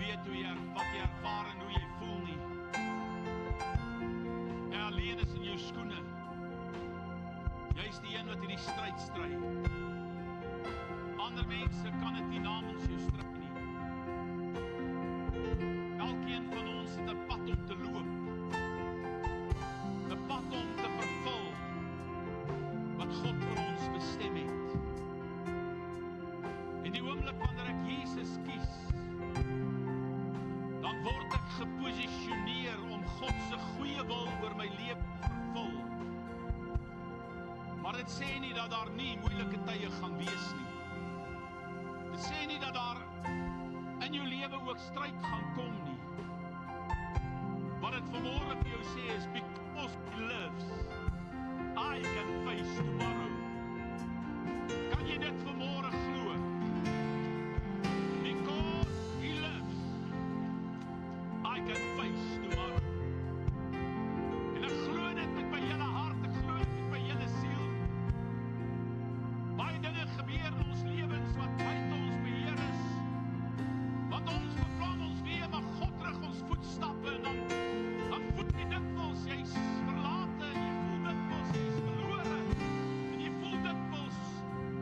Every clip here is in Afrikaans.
weet wat jy ervaar en hoe jy voel nie. Jy alleen is in jou skoene. Jy is die een wat hierdie stryd stry. Ander mense kan dit nie namens jou stry nie. Elkeen van ons het 'n pad om te loop. 'n pad om te vervul wat God vir ons bestem het. En die oomblik wanneer ek Jesus kies, dan word ek geposisioneer om God se goeie wil oor my lewe te vervul. Maar dit sê nie dat daar nie moeilike tye gaan wees nie. Dit sê nie dat daar in jou lewe ook stryd gaan kom nie. Wat dit vanmôre vir jou sê is, because he lives, I can face tomorrow. Kan jy dit vanmôre glo? Because he lives, I can face tomorrow. En ek glo dit met my hele hart, ek glo dit met my hele siel. Baie dinge gebeur in ons lewens wat buite ons beheer is. Want ons beplan ons weer, maar God rig ons voetstappe en dan voel jy dikwels, jy's verlate, en jy voel dikwels, jy's verlore, en jy voel dikwels,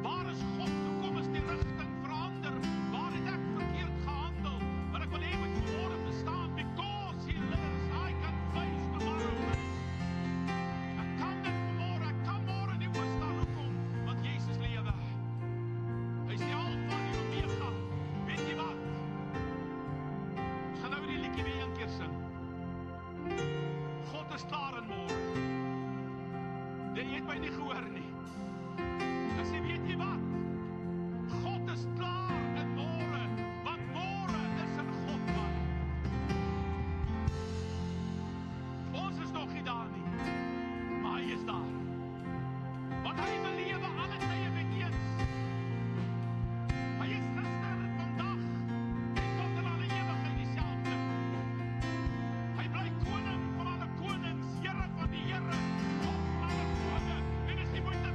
waar is God, hoekom is die rigting verander, waar het ek verkeerd gehandel, maar ek wil hê moet vanmôre verstaan, because he lives, I can face tomorrow. Ek kan dit vanmôre, ek kan môre nie oorstaan, hoekom, want Jesus lewe, hy is die Alfa en die Omega, weet jy wat, ons gaan nou die liedjie weer een keer sing. God is klaar in môre. Jy het my nie gehoor nie. Ek sê, weet jy wat? God is klaar in môre, want môre is in God man. Ons is nog nie daar nie, maar hy is daar. Want hy belewe alle tye met eens. Hy is gister en vandag en tot in alle ewigheid dieselfde. Hy bly koning van alle konings, Here van die Here, God van alle gode, en is nie moeite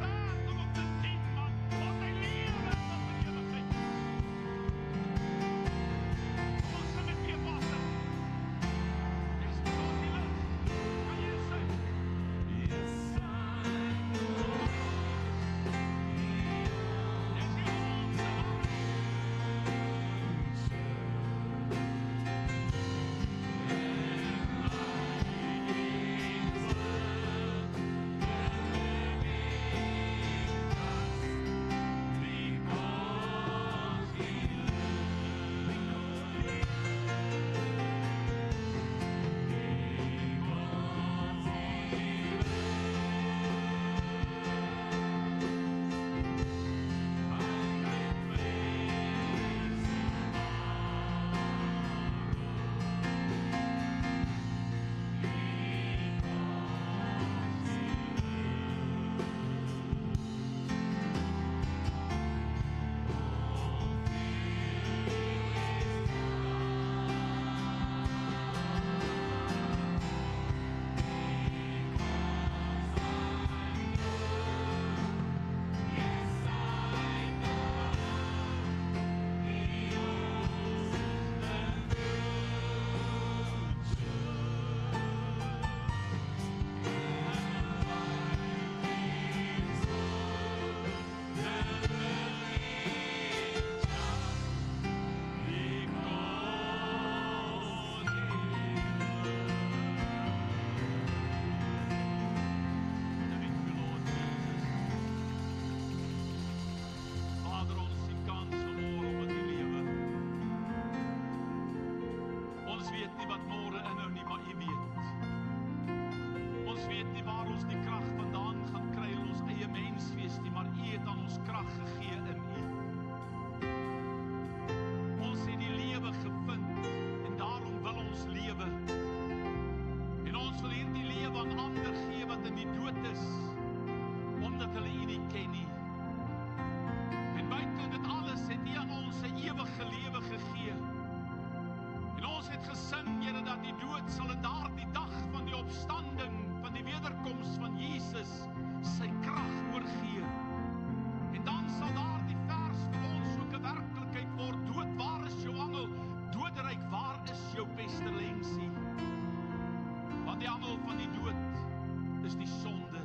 die angel van die dood is die sonde.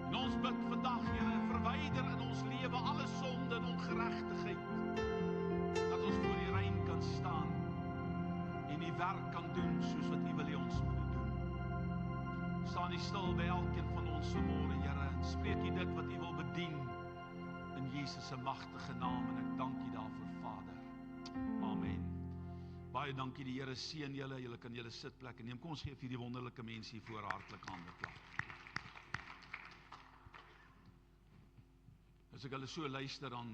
En ons bid vandag, Here, verwyder in ons lewe alle sonde en ongeregtigheid, dat ons voor die rein kan staan en die werk kan doen soos wat U wil hê ons moet doen. Staan U stil by elkeen van ons vanmôre, Here, en spreek U dit wat U wil bedien in Jesus se magtige naam, en ek dank U daarvoor, Vader. Amen. Baie dankie, die Here seën julle. Julle kan julle sitplekke neem. Kom ons gee vir hierdie wonderlike mense hier voor hartlik hande klap. As ek hulle so luister, dan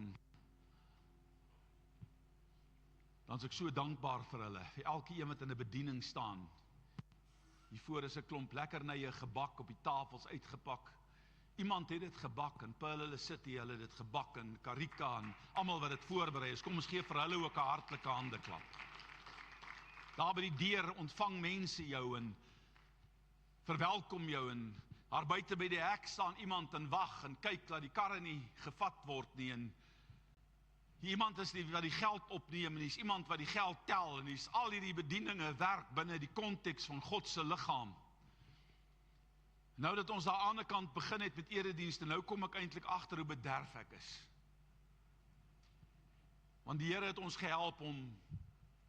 is ek so dankbaar vir hulle, vir elke een wat in 'n bediening staan. Hiervoor is 'n klomp lekkernye gebak op die tafels uitgepak. Iemand het dit gebak, en Pearl City, hulle het dit gebak, en Karika, en almal wat dit voorberei is. Kom ons gee vir hulle ook 'n hartlike handeklap. Daar by die deur ontvang mense jou en verwelkom jou, en daar buite by die hek staan iemand en wag en kyk dat die karre nie gevat word nie, en iemand is die wat die geld opneem, en dis iemand wat die geld tel, en dis al hierdie bedieninge werk binne die konteks van God se liggaam. Nou dat ons daar aan die kant begin het met eredienste, nou kom ek eintlik agter hoe bederf ek is. Want die Here het ons gehelp om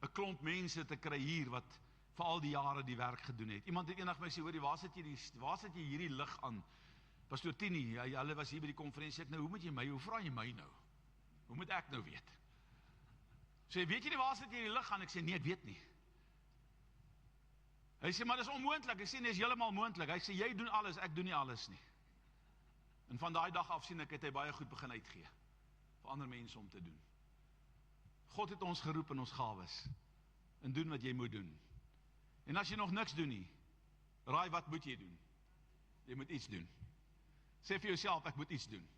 'n klomp mense te kry hier wat vir al die jare die werk gedoen het. Iemand het eendag my sê, hoorie, waar sit jy hierdie lig aan? Pastoor Tini, hulle was hier by die konferensie, ek nou, hoe vra jy my nou? Hoe moet ek nou weet? Sê, weet jy nie waar sit jy die lig aan? Ek sê, nee, ek weet nie. Hy sê, maar dis onmoontlik. Ek sê, nee, is heeltemal moontlik. Hy sê, jy doen alles, ek doen nie alles nie. En van daai dag af sien ek, het hy baie goed begin uitgee vir ander mense om te doen. God het ons geroep in ons gawes, en doen wat jy moet doen. En as jy nog niks doen nie, raai wat moet jy doen? Jy moet iets doen. Sê vir jouself, ek moet iets doen.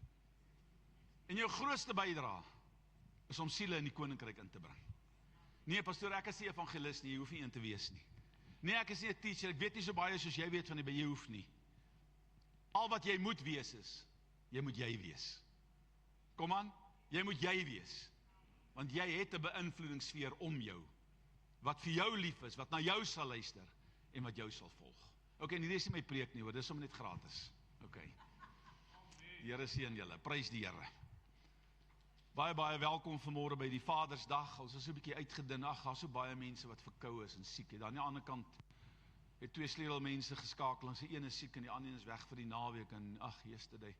En jou grootste bydrae is om siele in die koninkryk in te bring. Nee, pastoor, ek is nie evangelist nie, jy hoef nie een te wees nie. Nee, ek is nie 'n teacher, ek weet nie so baie soos jy weet van die, jy hoef nie. Al wat jy moet wees is, jy moet jy wees. Kom aan, jy moet jy wees. Want jy het 'n beïnvloedingssfeer om jou, wat vir jou lief is, wat na jou sal luister, en wat jou sal volg. Ok, en hierdie is nie my preek nie, hoor, dit is sommer net gratis. Ok. Die Here seën julle, prys die Here. Baie welkom vanmôre by die Vadersdag. Ons is so 'n bietjie uitgedun. Ag, daar so baie mense wat verkoue is en siek is. Dan aan die ander kant het 2 sleutelmense geskakel, en se een is siek en die ander is weg vir die naweek, en ag, yesterday.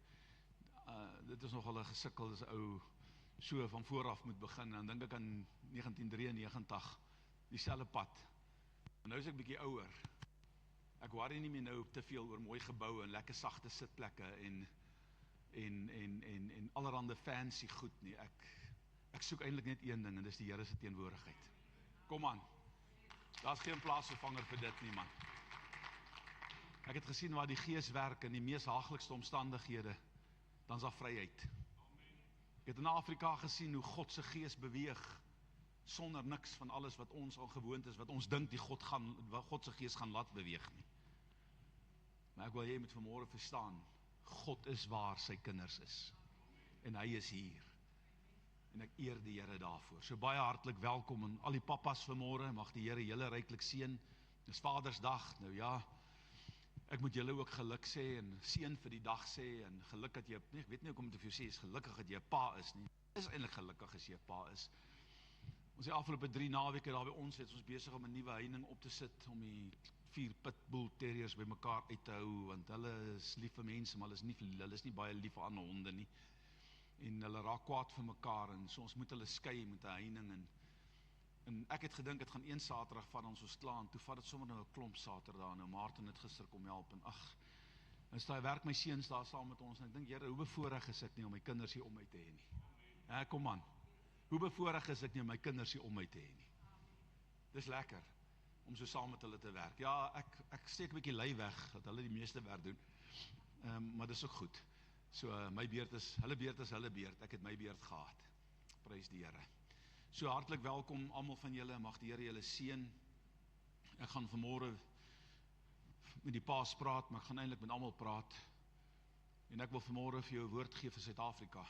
Dit is nogal 'n gesukkel, dis 'n ou so van vooraf moet begin, en dan dink ek aan 1993, dieselfde pad. En nou is ek bietjie ouer. Ek worry nie meer nou te veel oor mooi geboue en lekker sagte sitplekke en allerhande fancy goed nie. Ek soek eintlik net een ding, en dis die Here se teenwoordigheid. Kom aan. Daar's geen plaasvervanger vir dit nie, man. Ek het gesien waar die Gees werk in die mees haaglikste omstandighede, dan's daar vryheid. Ek het in Afrika gesien hoe God se Gees beweeg, sonder niks van alles wat ons al gewoond is, wat ons dink die God se Gees gaan laat beweeg nie. Maar ek wil jy moet vanmôre verstaan, God is waar sy kinders is, en hy is hier, en ek eer die Here daarvoor. So baie hartlik welkom, en al die papas vanmôre, mag die Here julle ryklik seën. Dis Vadersdag, nou ja, ek moet julle ook geluk sê, en seën vir die dag sê, en geluk dat jy, nee, ek weet nie hoekom ek vir jou sê, is gelukkig dat jy 'n pa is nie, is eintlik gelukkig as jy 'n pa is. Ons die afgelope 3 naweke daar by ons, het ons besig om 'n nuwe heining op te sit, om die 4 pitbull terriers by mekaar uit te hou, want hulle is lief vir mense, maar hulle is nie baie lief vir ander honde nie, en hulle raak kwaad vir mekaar, en so ons moet hulle skei met 'n heining, en ek het gedink, het gaan 1 Saterdag van ons klaar, en toe vat het sommer nou 'n klomp Saterdag, nou Maarten het gister kom help, en ag, en staan werk my seuns daar saam met ons, en ek dink, Here, hoe bevoorreg is ek nie om my kinders hier om my te hê nie. Kom aan, hoe bevoorreg is ek nie om my kinders hier om my te hê nie. Dis lekker om so saam met hulle te werk. Ja, ek steek 'n bietjie lui weg, dat hulle die meeste werk doen, maar dis ook goed. So, my beurt is, hulle beurt, ek het my beurt gehad. Prys die Here. So hartlik welkom almal van julle, mag die Here julle seën. Ek gaan vanmôre met die paas praat, maar ek gaan eintlik met almal praat. En ek wil vanmôre vir jou 'n woord gee vir Suid-Afrika.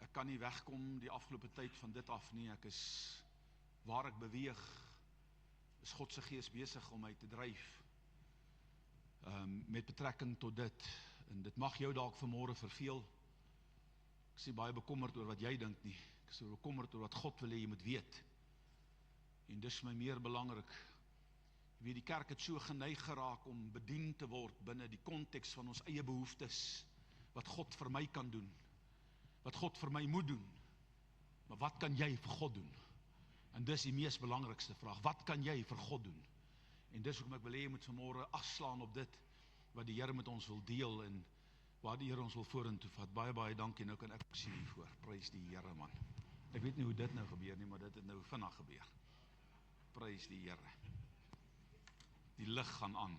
Ek kan nie wegkom die afgelope tyd van dit af nie. Ek is, waar ek beweeg, is God se Gees besig om my te dryf met betrekking tot dit, en dit mag jou dalk vanmôre verveel. Ek is nie baie bekommerd oor wat jy dink nie, ek is bekommerd oor wat God wil hê jy moet weet, en dis my meer belangrik. Jy weet, die kerk het so geneig geraak om bedien te word binne die konteks van ons eie behoeftes, wat God vir my kan doen, wat God vir my moet doen, maar wat kan jy vir God doen? En dis die mees belangrikste vraag, wat kan jy vir God doen? En dis hoekom ek wil hê jy moet vanmôre afslaan op dit, wat die Here met ons wil deel, en waar die Here ons wil vorentoe vat. Baie, baie dankie, nou kan ek sien hiervoor, prys die Here man. Ek weet nie hoe dit nou gebeur nie, maar dit het nou vinnig gebeur. Prys die Here. Die lig gaan aan.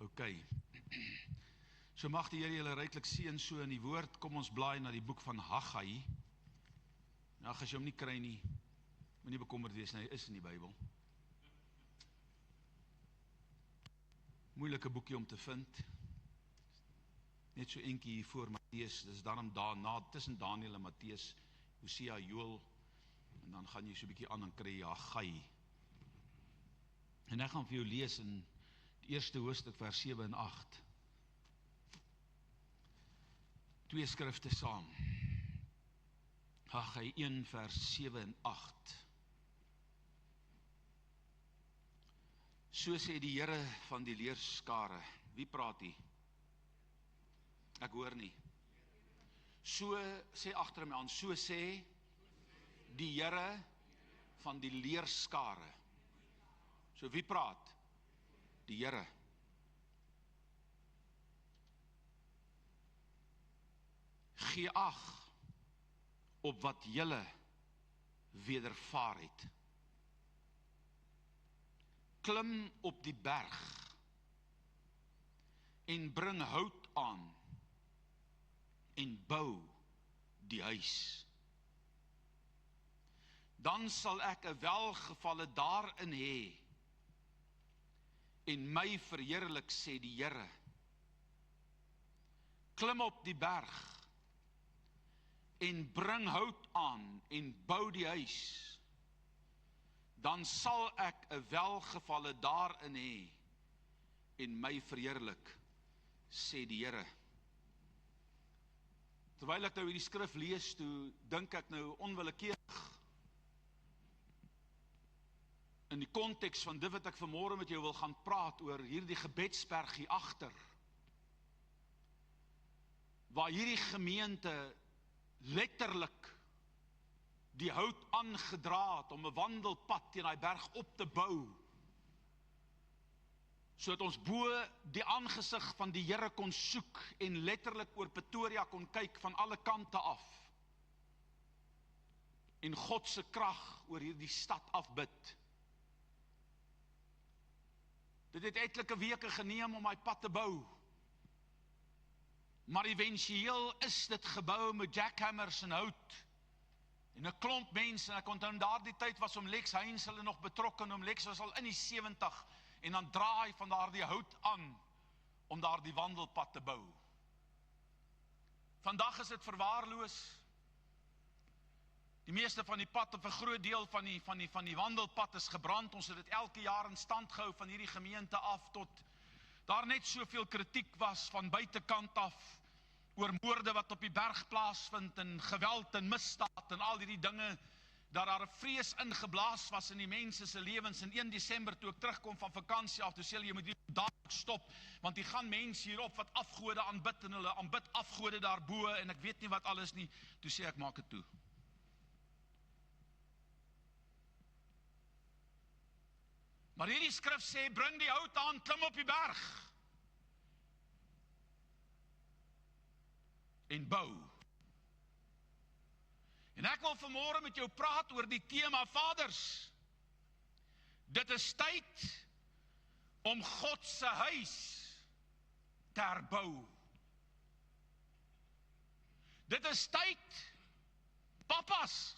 OK. So mag die Here julle ryklik seën so in die woord. Kom ons blaai na die boek van Haggai. Nou, as jy hom nie kry nie, moenie bekommerd wees, hy is in die Bybel. Moeilike boekie om te vind. Net so eentjie hier voor Matteus, dis daarom daarna, tussen Daniël en Matteus, Hosea, Joël, en dan gaan jy so 'n bietjie aan en kry jy Haggai. En ek gaan vir jou lees in die eerste hoofstuk vers 7 en 8. 2 skrifte saam. Haggai 1 vers 7 en 8. So sê die Here van die leerskare. Wie praat hier? Ek hoor nie. So sê agter my aan, so sê die Here van die leerskare. So wie praat? Die Here. Gee ag op wat julle wedervaar het. Klim op die berg en bring hout aan en bou die huis. Dan sal ek 'n welgevalle daarin hê en my verheerlik, sê die Here. Klim op die berg en bring hout aan en bou die huis. Dan sal ek 'n welgevalle daarin hê en my verheerlik, sê die Here. Terwyl ek nou hierdie skrif lees, toe dink ek nou onwillekeurig in die konteks van dit wat ek vanmôre met jou wil gaan praat oor hierdie gebedsberg hier agter, waar hierdie gemeente letterlik die hout aangedra het om 'n wandelpad teen daai berg op te bou, sodat ons bo die aangesig van die Here kon soek en letterlik oor Pretoria kon kyk van alle kante af en God se krag oor hierdie stad afbid. Dit het etlike weke geneem om my pad te bou, maar eventueel is dit gebou met jackhammers en hout en 'n klomp mense. En ek onthou in daardie tyd was om Lex Heinz hulle nog betrokke, om Lex was al in die 70, en dan draai van daardie hout aan om daardie wandelpad te bou. Vandag is dit verwaarloos. Die meeste van die pad, of 'n groot deel van die wandelpad is gebrand. Ons het dit elke jaar in stand gehou van hierdie gemeente af, tot daar net soveel kritiek was van buitekant af oor moorde wat op die berg plaasvind en geweld en misdaad en al hierdie dinge, dat daar 'n vrees ingeblaas was in die mense se lewens. En 1 Desember toe ek terugkom van vakansie af, toe sê hulle, jy moet hier dadelik stop, want die gaan mense hierop wat afgode aanbid en hulle aanbid afgode daarbo en ek weet nie wat alles nie. Toe sê ek, maak dit toe. Maar hierdie skrif sê, bring die hout aan, klim op die berg en bou. En ek wil vanmôre met jou praat oor die tema vaders. Dit is tyd om God se huis te herbou. Dit is tyd, papas,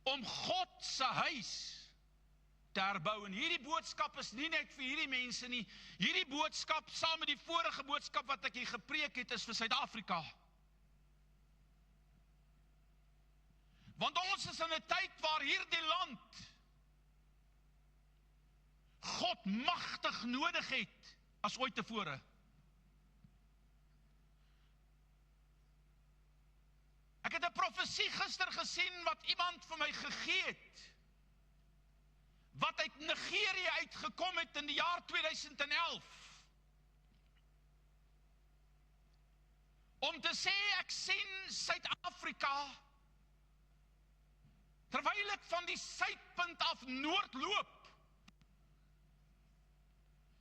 om God se huis te herbou. En hierdie boodskap is nie net vir hierdie mense nie. Hierdie boodskap, saam met die vorige boodskap wat ek hier gepreek het, is vir Suid-Afrika. Want ons is in 'n tyd waar hierdie land God magtig nodig het as ooit tevore. Ek het 'n profesie gister gesien wat iemand vir my gegee het, wat uit Nigerië uitgekom het in die jaar 2011. Om te sê, ek sien Suid-Afrika, terwyl ek van die suidpunt af noord loop,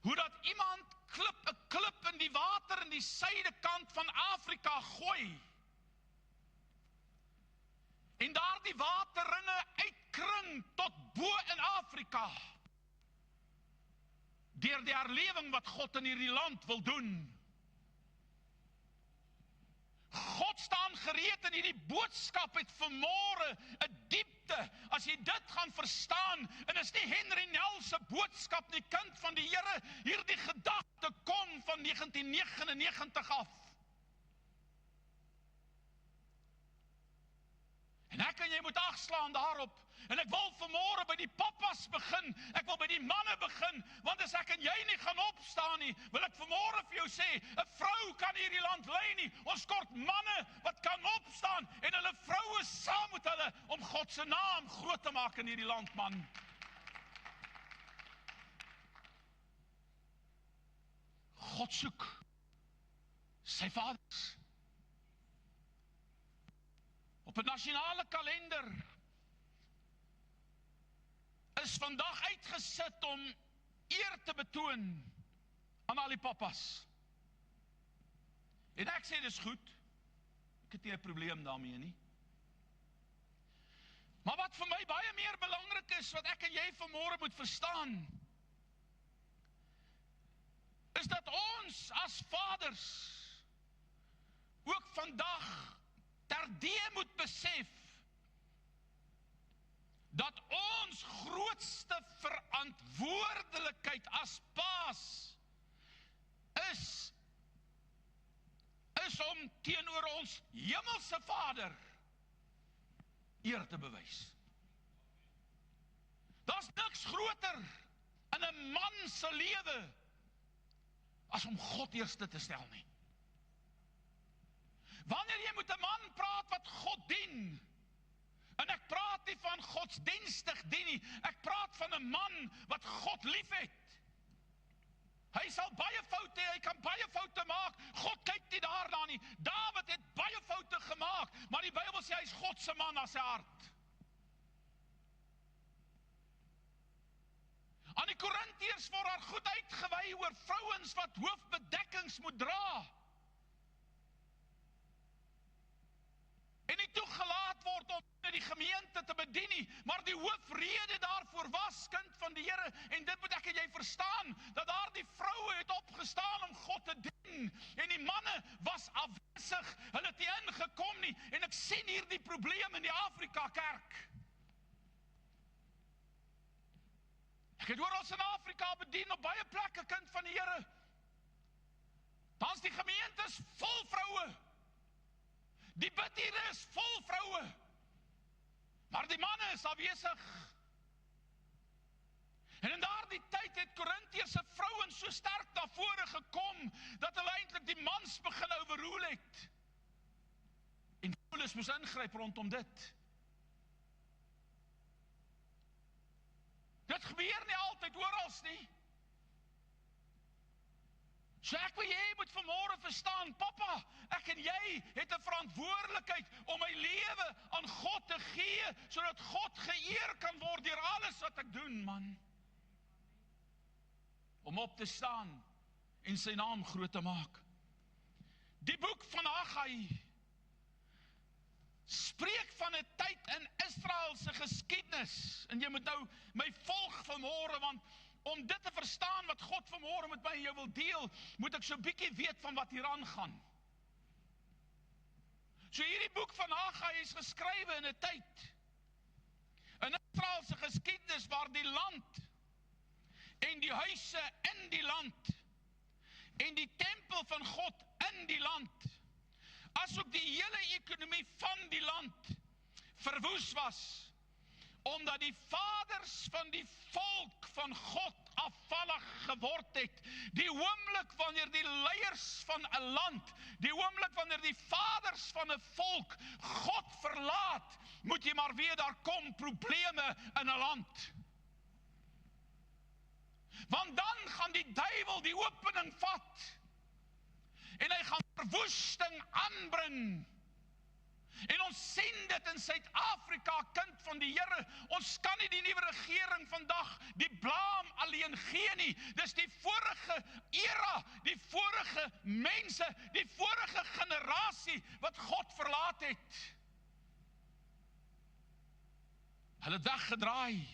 hoe dat iemand 'n klip in die water in die suidekant van Afrika gooi, en daar die waterringe uitkring tot bo in Afrika, deur die herlewing wat God in hierdie land wil doen. God staan gereed en hierdie boodskap het vanmôre 'n diepte, as jy dit gaan verstaan, en is nie Henry Nel se boodskap nie, kind van die Here, hierdie gedagte kom van 1999 af. En ek en jy moet agslaan daarop, en ek wil vanmôre by die pappas begin, ek wil by die manne begin, want as ek en jy nie gaan opstaan nie, wil ek vanmôre vir jou sê, 'n vrou kan hierdie land lei nie, ons kort manne wat kan opstaan, en hulle vroue saam met hulle, om God se naam groot te maak in hierdie land, man. God soek sy vaders. Op 'n nasionale kalender is vandag uitgesit om eer te betoon aan al die pappas. En ek sê dis goed, ek het nie 'n probleem daarmee nie. Maar wat vir my baie meer belangrik is, wat ek en jy vanmôre moet verstaan, is dat ons as vaders ook vandag terdee moet besef dat ons grootste verantwoordelikheid as paas is om teenoor ons hemelse Vader eer te bewys. Daar's niks groter in 'n man se lewe as om God eerste te stel nie. Wanneer jy met 'n man praat wat God dien, en ek praat nie van godsdienstig dien nie, ek praat van 'n man wat God liefhet. Hy sal baie foute hê, hy kan baie foute maak, God kyk nie daarna nie. Dawid het baie foute gemaak, maar die Bybel sê hy is God se man na sy hart. Aan die Korintiërs word daar goed uitgewy oor vrouens wat hoofbedekkings moet dra, en nie toegelaat word om in die gemeente te bedien nie, maar die hoofrede daarvoor was, kind van die Here, en dit moet ek en jy verstaan, dat daar die vroue het opgestaan om God te dien, en die manne was afwesig, hulle het nie ingekom nie, en ek sien hier die probleem in die Afrika kerk. Ek het oral in Afrika bedien op baie plekke, kind van die Here. Tans die gemeente is vol vroue. Die biddiere is vol vroue. Maar die manne is afwesig. En in daardie tyd het Korintiëse vrouens so sterk na vore gekom, dat hulle eintlik die mans begin overrule het. En Paulus moes ingryp rondom dit. Dit gebeur nie altyd orals nie. So ek wil jy moet vanmôre verstaan, pappa, ek en jy het 'n verantwoordelikheid om my lewe aan God te gee, sodat God geëer kan word deur alles wat ek doen, man. Om op te staan en sy naam groot te maak. Die boek van Haggai spreek van 'n tyd in Israel se geskiedenis, en jy moet nou my volg vanmôre, want om dit te verstaan wat God vanmôre met my en jou wil deel, moet ek so 'n bietjie weet van wat hier aangaan. So hierdie boek van Haggai is geskrywe in 'n tyd in Israel se geskiedenis waar die land en die huise in die land en die tempel van God in die land, asook die hele ekonomie van die land verwoes was, omdat die vaders van die volk van God afvallig geword het. Die oomblik wanneer die leiers van 'n land, die oomblik wanneer die vaders van 'n volk God verlaat, moet jy maar weet daar kom probleme in 'n land. Want dan gaan die duiwel die opening vat en hy gaan verwoesting aanbring. En ons sien dit in Suid-Afrika, kind van die Here. Ons kan nie die nuwe regering vandag die blaam alleen gee nie. Dis die vorige era, die vorige mense, die vorige generasie wat God verlaat het. Hulle het weggedraai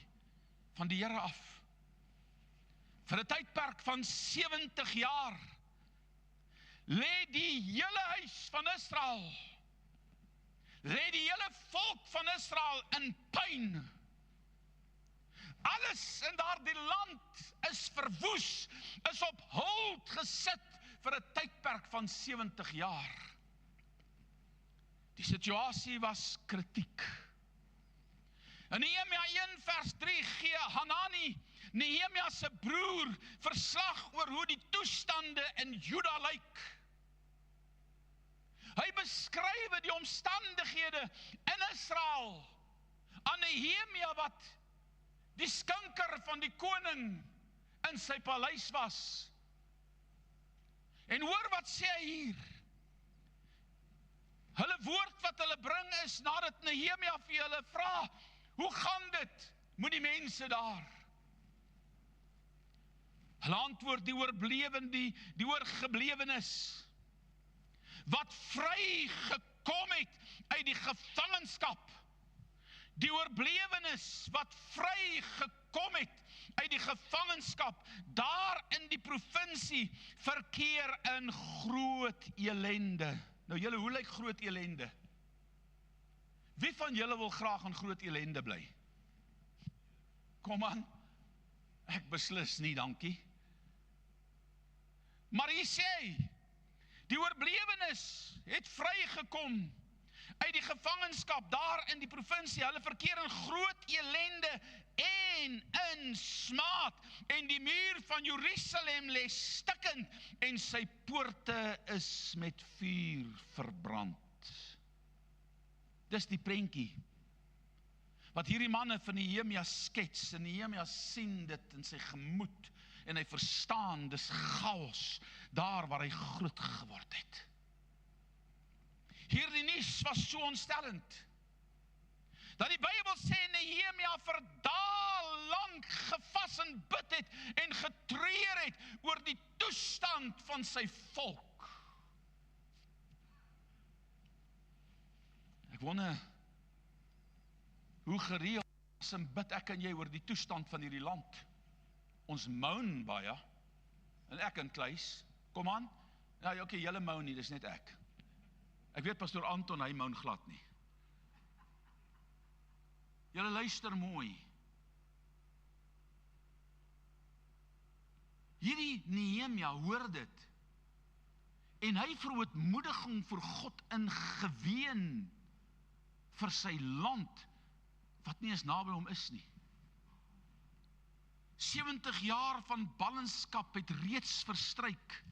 van die Here af. Vir 'n tydperk van 70 jaar lê die hele huis van Israel, lê die hele volk van Israel in pyn. Alles in daardie land is verwoes, is op hold gesit vir 'n tydperk van 70 jaar. Die situasie was kritiek. In Nehemia 1 vers 3 gee Hanani, Nehemia se broer, verslag oor hoe die toestande in Juda lyk. Hy beskryf die omstandighede in Israel aan Nehemia wat die skinker van die koning in sy paleis was. En hoor wat sê hy hier. Hulle woord wat hulle bring is nadat Nehemia vir hulle vra, hoe gaan dit met die mense daar? Hulle antwoord die oorgeblewenes wat vry gekom het uit die gevangenskap. Die oorblewenes wat vry gekom het uit die gevangenskap, daar in die provinsie verkeer in groot elende. Nou julle, hoe lyk groot elende? Wie van julle wil graag in groot elende bly? Kom aan, ek beslis nie, dankie. Maar hier sê hy, die oorblewenes het vrygekom uit die gevangenskap daar in die provinsie. Hulle verkeer in groot elende en in smaad. En die muur van Jerusalem lê stikkend en sy poorte is met vuur verbrand. Dis die prentjie wat hierdie manne van Nehemia skets. En Nehemia sien dit in sy gemoed en hy verstaan, dis chaos daar waar hy groot geword het. Hierdie nuus was so ontstellend, dat die Bybel sê Nehemia vir dae lank gevas en bid het en getreur het oor die toestand van sy volk. Ek wonder, hoe gereeld en bid ek en jy oor die toestand van hierdie land? Ons moan baie, en ek in kluis, kom aan, ja, okay, julle moan nie, dis net ek. Ek weet pastoor Anton, hy moan glad nie. Julle luister mooi. Hierdie Nehemia hoor dit, en hy verootmoediging vir God ingeween vir sy land, wat nie eens naby hom is nie. 70 jaar van ballingskap het reeds verstryk.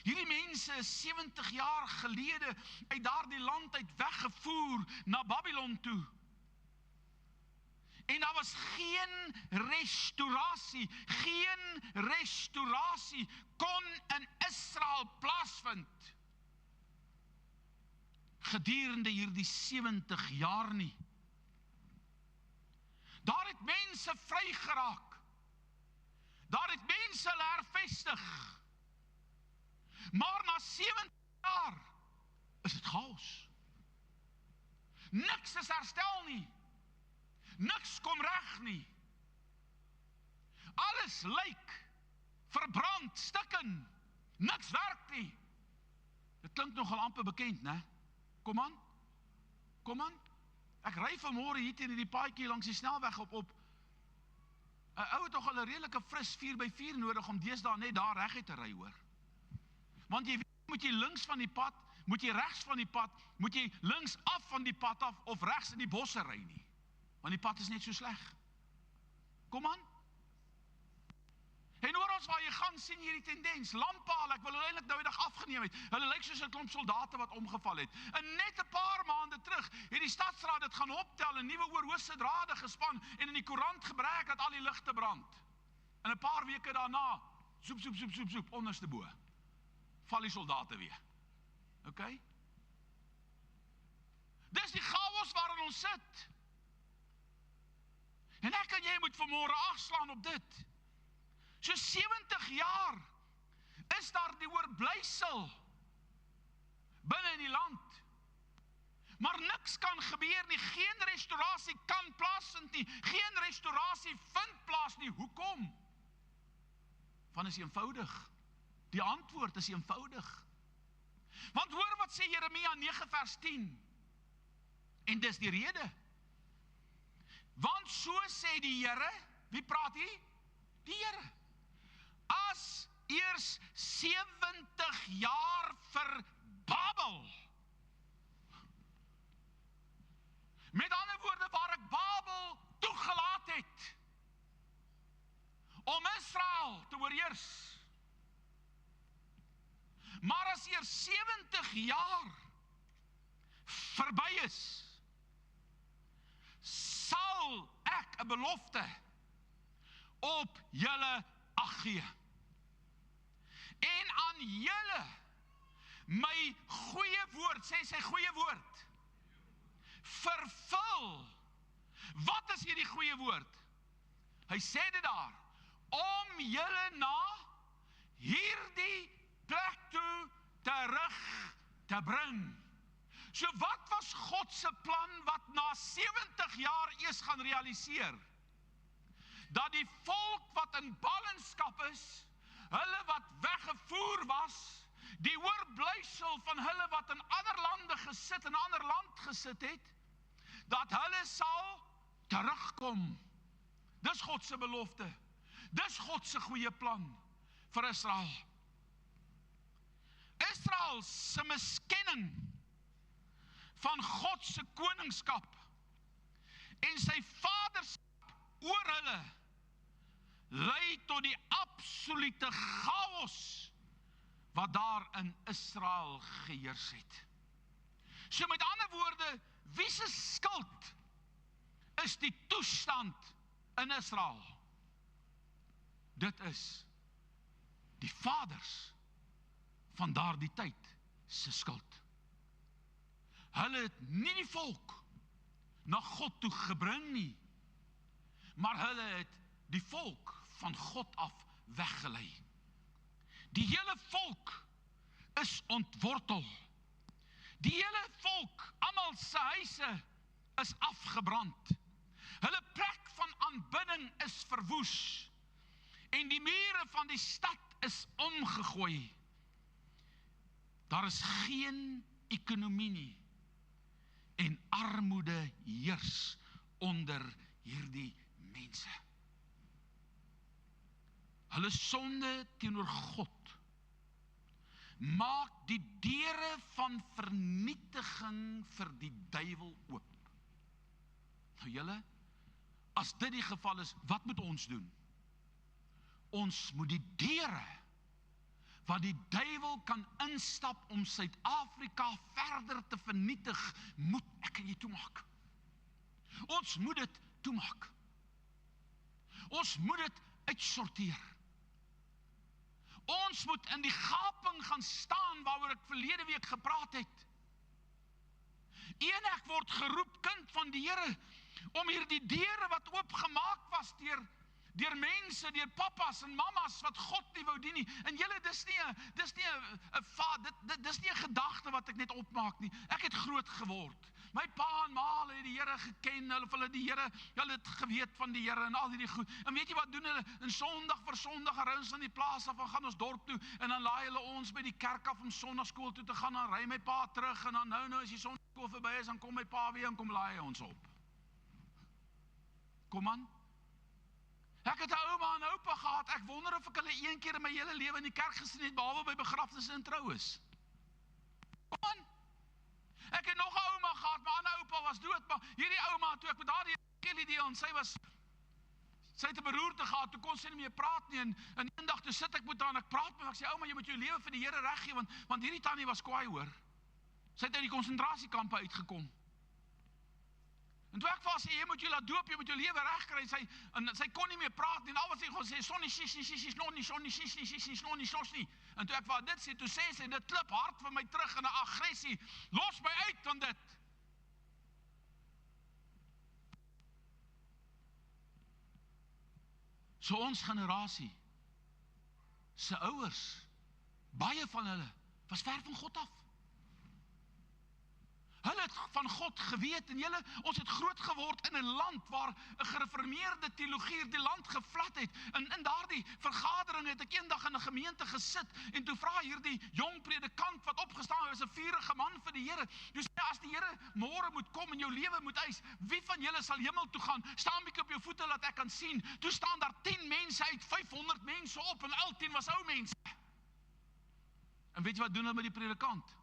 Hierdie mense is 70 jaar gelede uit daardie land uit weggevoer na Babylon toe. En daar was geen restaurasie kon in Israel plaasvind gedurende hierdie 70 jaar nie. Daar het mense vry geraak. Daar het mense hulle hervestig. Maar na 70 jaar is dit chaos. Niks is herstel nie. Niks kom reg nie. Alles lyk verbrand, stikken. Niks werk nie. Dit klink nogal amper bekend, né? Kom aan. Ek ry vanmôre hier teen die paadjie langs die snelweg op. 'n Ou het tog al 'n redelike fris 4x4 nodig om deesdae net daar reguit te ry, hoor. Want jy weet, moet jy links van die pad, moet jy regs van die pad, moet jy links af van die pad af of regs in die bosse ry nie. Want die pad is net so sleg. Kom aan. En oral waar jy gaan, sien jy die tendens. Landpaal, ek wil hulle eintlik nou die dag afgeneem het. Hulle lyk soos 'n klomp soldate wat omgeval het. En net 'n paar maande terug het die stadsraad dit gaan optel, 'n nuwe oorhoofse drade gespan en in die koerant gebruik dat al die ligte brand. En 'n paar weke daarna, soep, onderste bo. Val die soldate weer. OK? Dis die chaos waarin ons sit. En ek en jy moet vanmôre agslaan op dit. So 70 jaar is daar die oorblysel binne in die land. Maar niks kan gebeur nie, geen restaurasie kan plaasvind nie, geen restaurasie vind plaas nie. Hoekom? Want is eenvoudig. Die antwoord is eenvoudig. Want hoor wat sê Jeremia 9 vers 10. En dis die rede. Want so sê die Here, wie praat hier? Die Here. As eers 70 jaar vir Babel. Met ander woorde, waar ek Babel toegelaat het om Israel te oorheers. Maar as eers 70 jaar verby is, sal ek 'n belofte op julle ag gee. En aan julle my goeie woord, sê sy goeie woord, vervul. Wat is hierdie goeie woord? Hy sê dit daar, om julle na hierdie plek toe terug te bring. So wat was God se plan wat na 70 jaar eers gaan realiseer? Dat die volk wat in ballingskap is, hulle wat weggevoer was, die oorblysel van hulle wat in ander lande gesit, in 'n ander land gesit het, dat hulle sal terugkom. Dis God se belofte. Dis God se goeie plan vir Israel. Israel se miskenning van God se koningskap en sy vaderskap oor hulle lei tot die absolute chaos wat daar in Israel geheers het. So met ander woorde, wie se skuld is die toestand in Israel? Dit is die vaders van daardie tyd se skuld. Hulle het nie die volk na God toe gebring nie, maar hulle het die volk van God af weggelei. Die hele volk is ontwortel. Die hele volk, almal se huise is afgebrand. Hulle plek van aanbidding is verwoes. En die mure van die stad is omgegooi. Daar is geen ekonomie nie. En armoede heers onder hierdie mense. Hulle sonde teenoor God maak die deure van vernietiging vir die duiwel oop. Nou julle, as dit die geval is, wat moet ons doen? Ons moet die deure wat die duiwel kan instap om Suid-Afrika verder te vernietig, moet ek en jy toemaak. Ons moet dit toemaak. Ons moet dit uitsorteer. Ons moet in die gaping gaan staan waaroor ek verlede week gepraat het. Ek word geroep kind van die Here om hierdie deure wat oopgemaak was deur mense, deur papas en mamas wat God nie wou dien nie. En julle, dis nie 'n gedagte wat ek net opmaak nie. Ek het groot geword. My pa en ma het die Here geken, hulle die Here, hulle het geweet van die Here en al hierdie goed. En weet jy wat doen hulle? En Sondag vir Sondag ry ons aan die plaas af en gaan ons dorp toe en dan laai hulle ons by die kerk af om Sondagskool toe te gaan. Dan ry my pa terug en dan nou as die Sondagskool verby is, dan kom my pa weer en kom laai hy ons op. Kom aan. Ek het 'n ouma en oupa gehad. Ek wonder of ek hulle een keer in my hele lewe in die kerk gesien het, behalwe by begrafnisse en troues. Kom aan. Ek het nog 'n ouma gehad, maar 'n oupa was dood, maar hierdie ouma, toe ek met daardie Kelly deel, en sy het 'n beroerte gehad, toe kon sy nie meer praat nie, en eendag toe sit ek met haar, en ek praat met haar, ek sê, ouma, jy moet jou lewe vir die Here reggee, want hierdie tannie was kwaai hoor. Sy het uit die konsentrasiekampe uitgekom. En toe ek vir haar sê, jy moet jou laat doop, jy moet jou lewe regkry, en sy kon nie meer praat nie, en al wat sy kon sê, sonnie, sissie, snonnie, sissie, snonnie. En toe ek vir haar dit sê, toe sê sy, dit klip hard vir my terug, in 'n aggressie, los my uit van dit. So ons generasie, se ouers, baie van hulle, was ver van God af. Hulle het van God geweet, en ons het groot geword in 'n land waar 'n gereformeerde teologie die land gevlat het. En in daardie vergadering het ek eendag in 'n gemeente gesit, en toe vra hierdie jong predikant wat opgestaan het, was 'n vurige man vir die Here. Jy sê, as die Here môre moet kom en jou lewe moet eis, wie van julle sal hemel toe gaan? Staan bietjie op jou voete laat ek kan sien. Toe staan daar 10 mense uit 500 mense op, en al 10 was ou mense. En weet jy wat doen hulle met die predikant?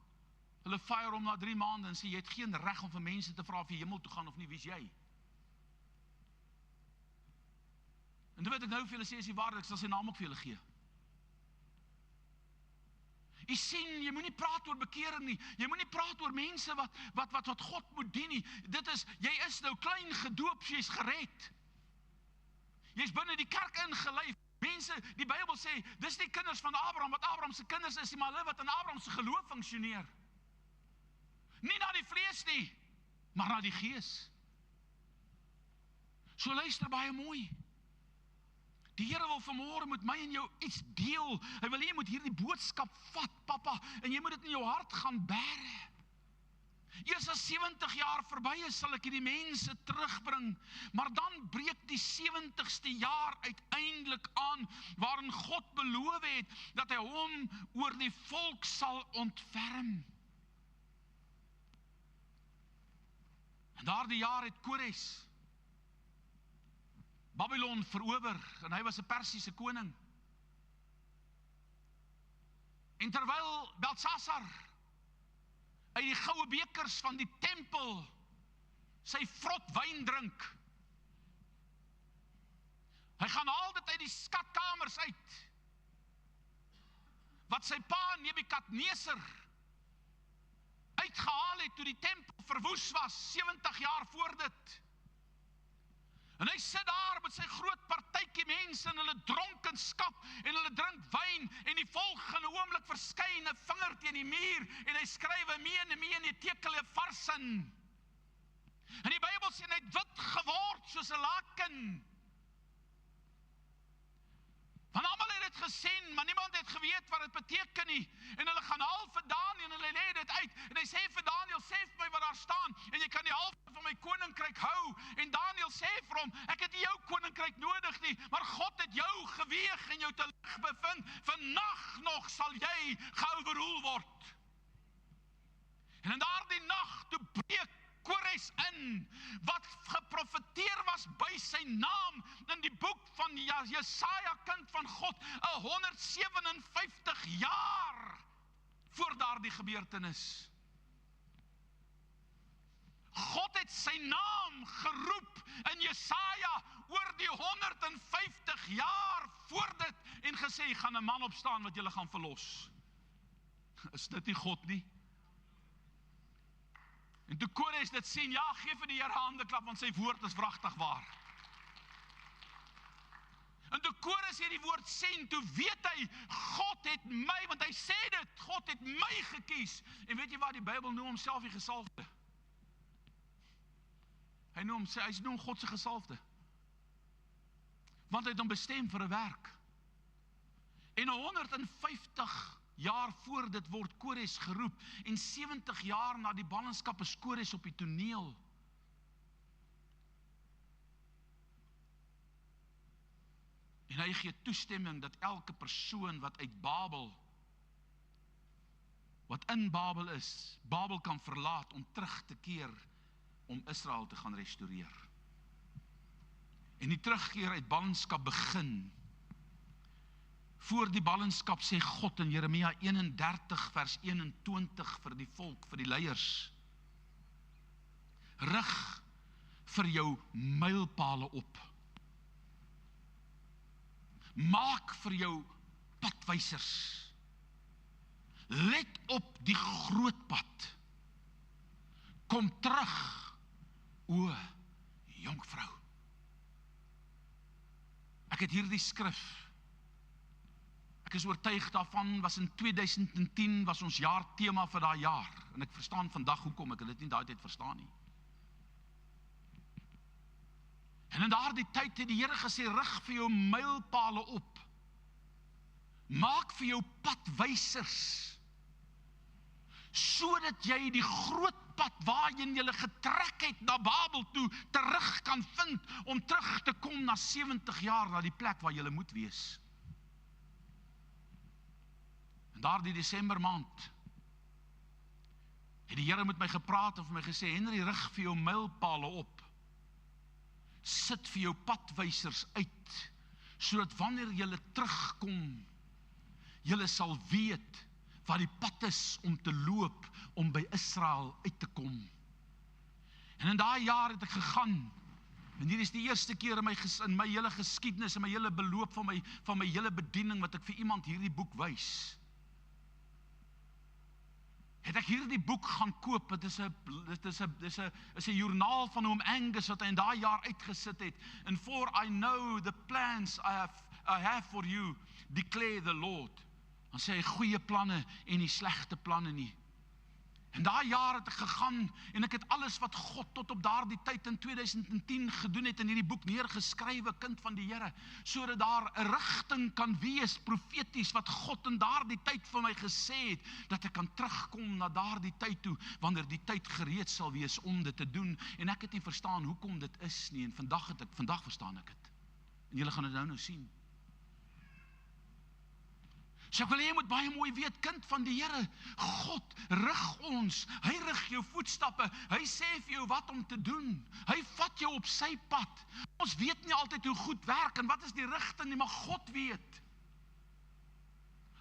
Hulle fire hom na 3 maande en sê, jy het geen reg om vir mense te vra of jy hemel toe gaan of nie, wie is jy? En dit wat ek nou vir julle sê is die waarheid, ek sal sy naam ook vir julle gee. Jy sien, jy moet nie praat oor bekering nie, jy moet nie praat oor mense wat God moet dien nie. Jy is nou klein gedoop, jy is gered. Jy is binne die kerk ingelei. Mense, die Bybel sê, dis die kinders van Abraham, wat Abraham se kinders is, maar hulle wat in Abraham se geloof funksioneer. Nie na die vlees nie, maar na die gees. So luister baie mooi. Die Here wil vanmôre met my en jou iets deel. Hy wil hê jy moet hierdie boodskap vat, papa, en jy moet dit in jou hart gaan bære. Eers as 70 jaar verby is, sal ek hierdie mense terugbring, maar dan breek die 70ste jaar uiteindelik aan, waarin God beloof het, dat hy hom oor die volk sal ontferm. En daardie jaar het Kores Babylon verower, en hy was 'n Persiese koning. En terwyl Belsasar uit die goue bekers van die tempel sy vrot wyn drink, hy gaan haal dit uit die skatkamers uit, wat sy pa Nebukadneser uitgehaal het toe die tempel verwoes was, 70 jaar voor dit. En hy sit daar met sy groot partytjie mense in hulle dronkenskap, en hulle drink wyn, en die volk gaan 'n oomblik verskyn, 'n vinger teen die muur, en hy skryf en hy tekel 'n vars in. En die Bybel sê, hy het wit geword soos 'n laken. Want almal het dit gesien, maar niemand het geweet wat dit beteken nie. En hulle gaan haal vir Daniël, en hulle lê dit uit. En hy sê vir Daniël, sê vir my wat daar staan, en jy kan die helfte van my koninkryk hou. En Daniël sê vir hom, ek het nie jou koninkryk nodig nie, maar God het jou geweeg en jou te lig bevind. Vannag nog sal jy geoverroel word. En in daardie nag, toe breek Kores in, wat geprofeteer was by sy naam in die boek van Jesaja, kind van God, 157 jaar voor daardie gebeurtenis. God het sy naam geroep in Jesaja oor die 150 jaar voor dit, en gesê, gaan 'n man opstaan wat julle gaan verlos. Is dit nie God nie? En toe Kores dit sien, ja, gee vir die Here hande klap, want sy woord is wragtig waar. En toe Kores hierdie woord sien, toe weet hy, God het my, want hy sê dit, God het my gekies. En weet jy wat, die Bybel noem homself die gesalfde. Hy noem God se gesalfde. Want hy het hom bestem vir 'n werk. En 150 jaar voor dit word Kores geroep, en 70 jaar na die ballingskap is Kores op die toneel. En hy gee toestemming dat elke persoon wat uit Babel, wat in Babel is, Babel kan verlaat om terug te keer, om Israel te gaan restoreer. En die terugkeer uit ballingskap begin. Voor die ballingskap sê God in Jeremia 31 vers 21 vir die volk, vir die leiers: rig vir jou mylpale op. Maak vir jou padwysers. Let op die groot pad. Kom terug, o jonkvrou. Ek het hierdie skrif, ek is oortuig daarvan, was in 2010, was ons jaarthema vir daai jaar, en ek verstaan vandag hoekom, ek het dit nie daai tyd verstaan nie. En in daardie tyd het die Here gesê, rig vir jou mylpale op, maak vir jou padwysers, sodat jy die groot pad waarheen jy getrek het na Babel toe, terug kan vind, om terug te kom na 70 jaar, na die plek waar jy moet wees. En daardie Desember maand, het die Here met my gepraat en vir my gesê, Henry, rig vir jou mylpale op, sit vir jou padwysers uit, sodat wanneer jy terugkom, jy sal weet, wat die pad is om te loop, om by Israel uit te kom. En in daai jaar het ek gegaan, en hier is die eerste keer in my hele geskiedenis, in my hele beloop van my hele bediening, wat ek vir iemand hierdie boek wys. Het ek hierdie boek gaan koop, dit is 'n joernaal van oom Angus, wat hy in daai jaar uitgesit het, and for I know the plans I have for you, declare the Lord. Dan sê hy goeie planne en nie slegte planne nie. En daai jaar het ek gegaan, en ek het alles wat God tot op daardie tyd in 2010 gedoen het, in hierdie boek neergeskrywe, kind van die Here, sodat daar 'n rigting kan wees, profeties, wat God in daardie tyd vir my gesê het, dat ek kan terugkom na daardie tyd toe, wanneer die tyd gereed sal wees om dit te doen, en ek het nie verstaan hoekom dit is nie, en vandag verstaan ek het, en julle gaan dit nou sien. So ek wil hê jy moet baie mooi weet, kind van die Here, God rig ons, hy rig jou voetstappe, hy sê vir jou wat om te doen, hy vat jou op sy pad. Ons weet nie altyd hoe goed werk, en wat is die rigting nie, maar God weet.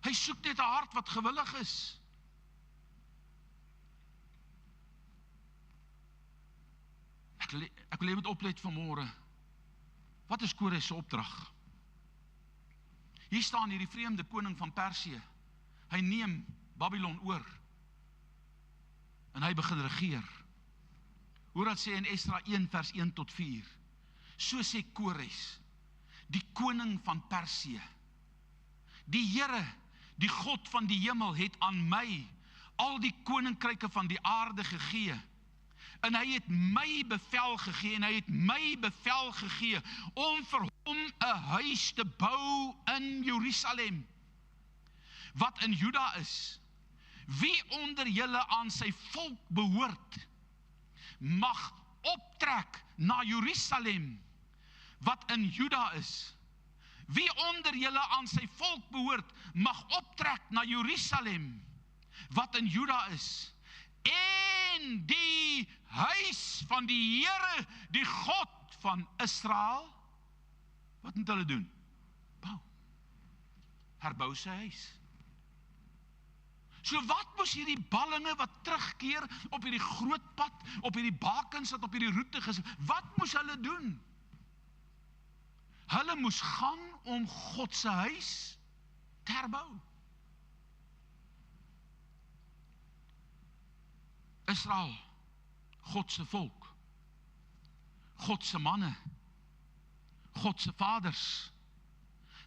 Hy soek net 'n hart wat gewillig is. Ek wil hê jy moet oplet vanmôre, wat is Kores se opdrag? Hier staan hierdie vreemde koning van Persië. Hy neem Babylon oor. En hy begin regeer. Hoor wat sê in Esdra 1 vers 1 tot 4. So sê Kores, die koning van Persië, die Here, die God van die hemel, het aan my al die koninkryke van die aarde gegee. En hy het my bevel gegee, om vir hom 'n huis te bou in Jerusalem, wat in Juda is. Wie onder julle aan sy volk behoort, mag optrek na Jerusalem, wat in Juda is. Wie onder julle aan sy volk behoort, mag optrek na Jerusalem, wat in Juda is. En die huis van die Here, die God van Israel, wat moet hulle doen? Bou. Herbou sy huis. So wat moes hierdie ballinge wat terugkeer op hierdie groot pad, op hierdie bakens wat op hierdie roete gesit, wat moes hulle doen? Hulle moes gaan om God se huis te herbou. Israel, God se volk, God se manne, God se vaders,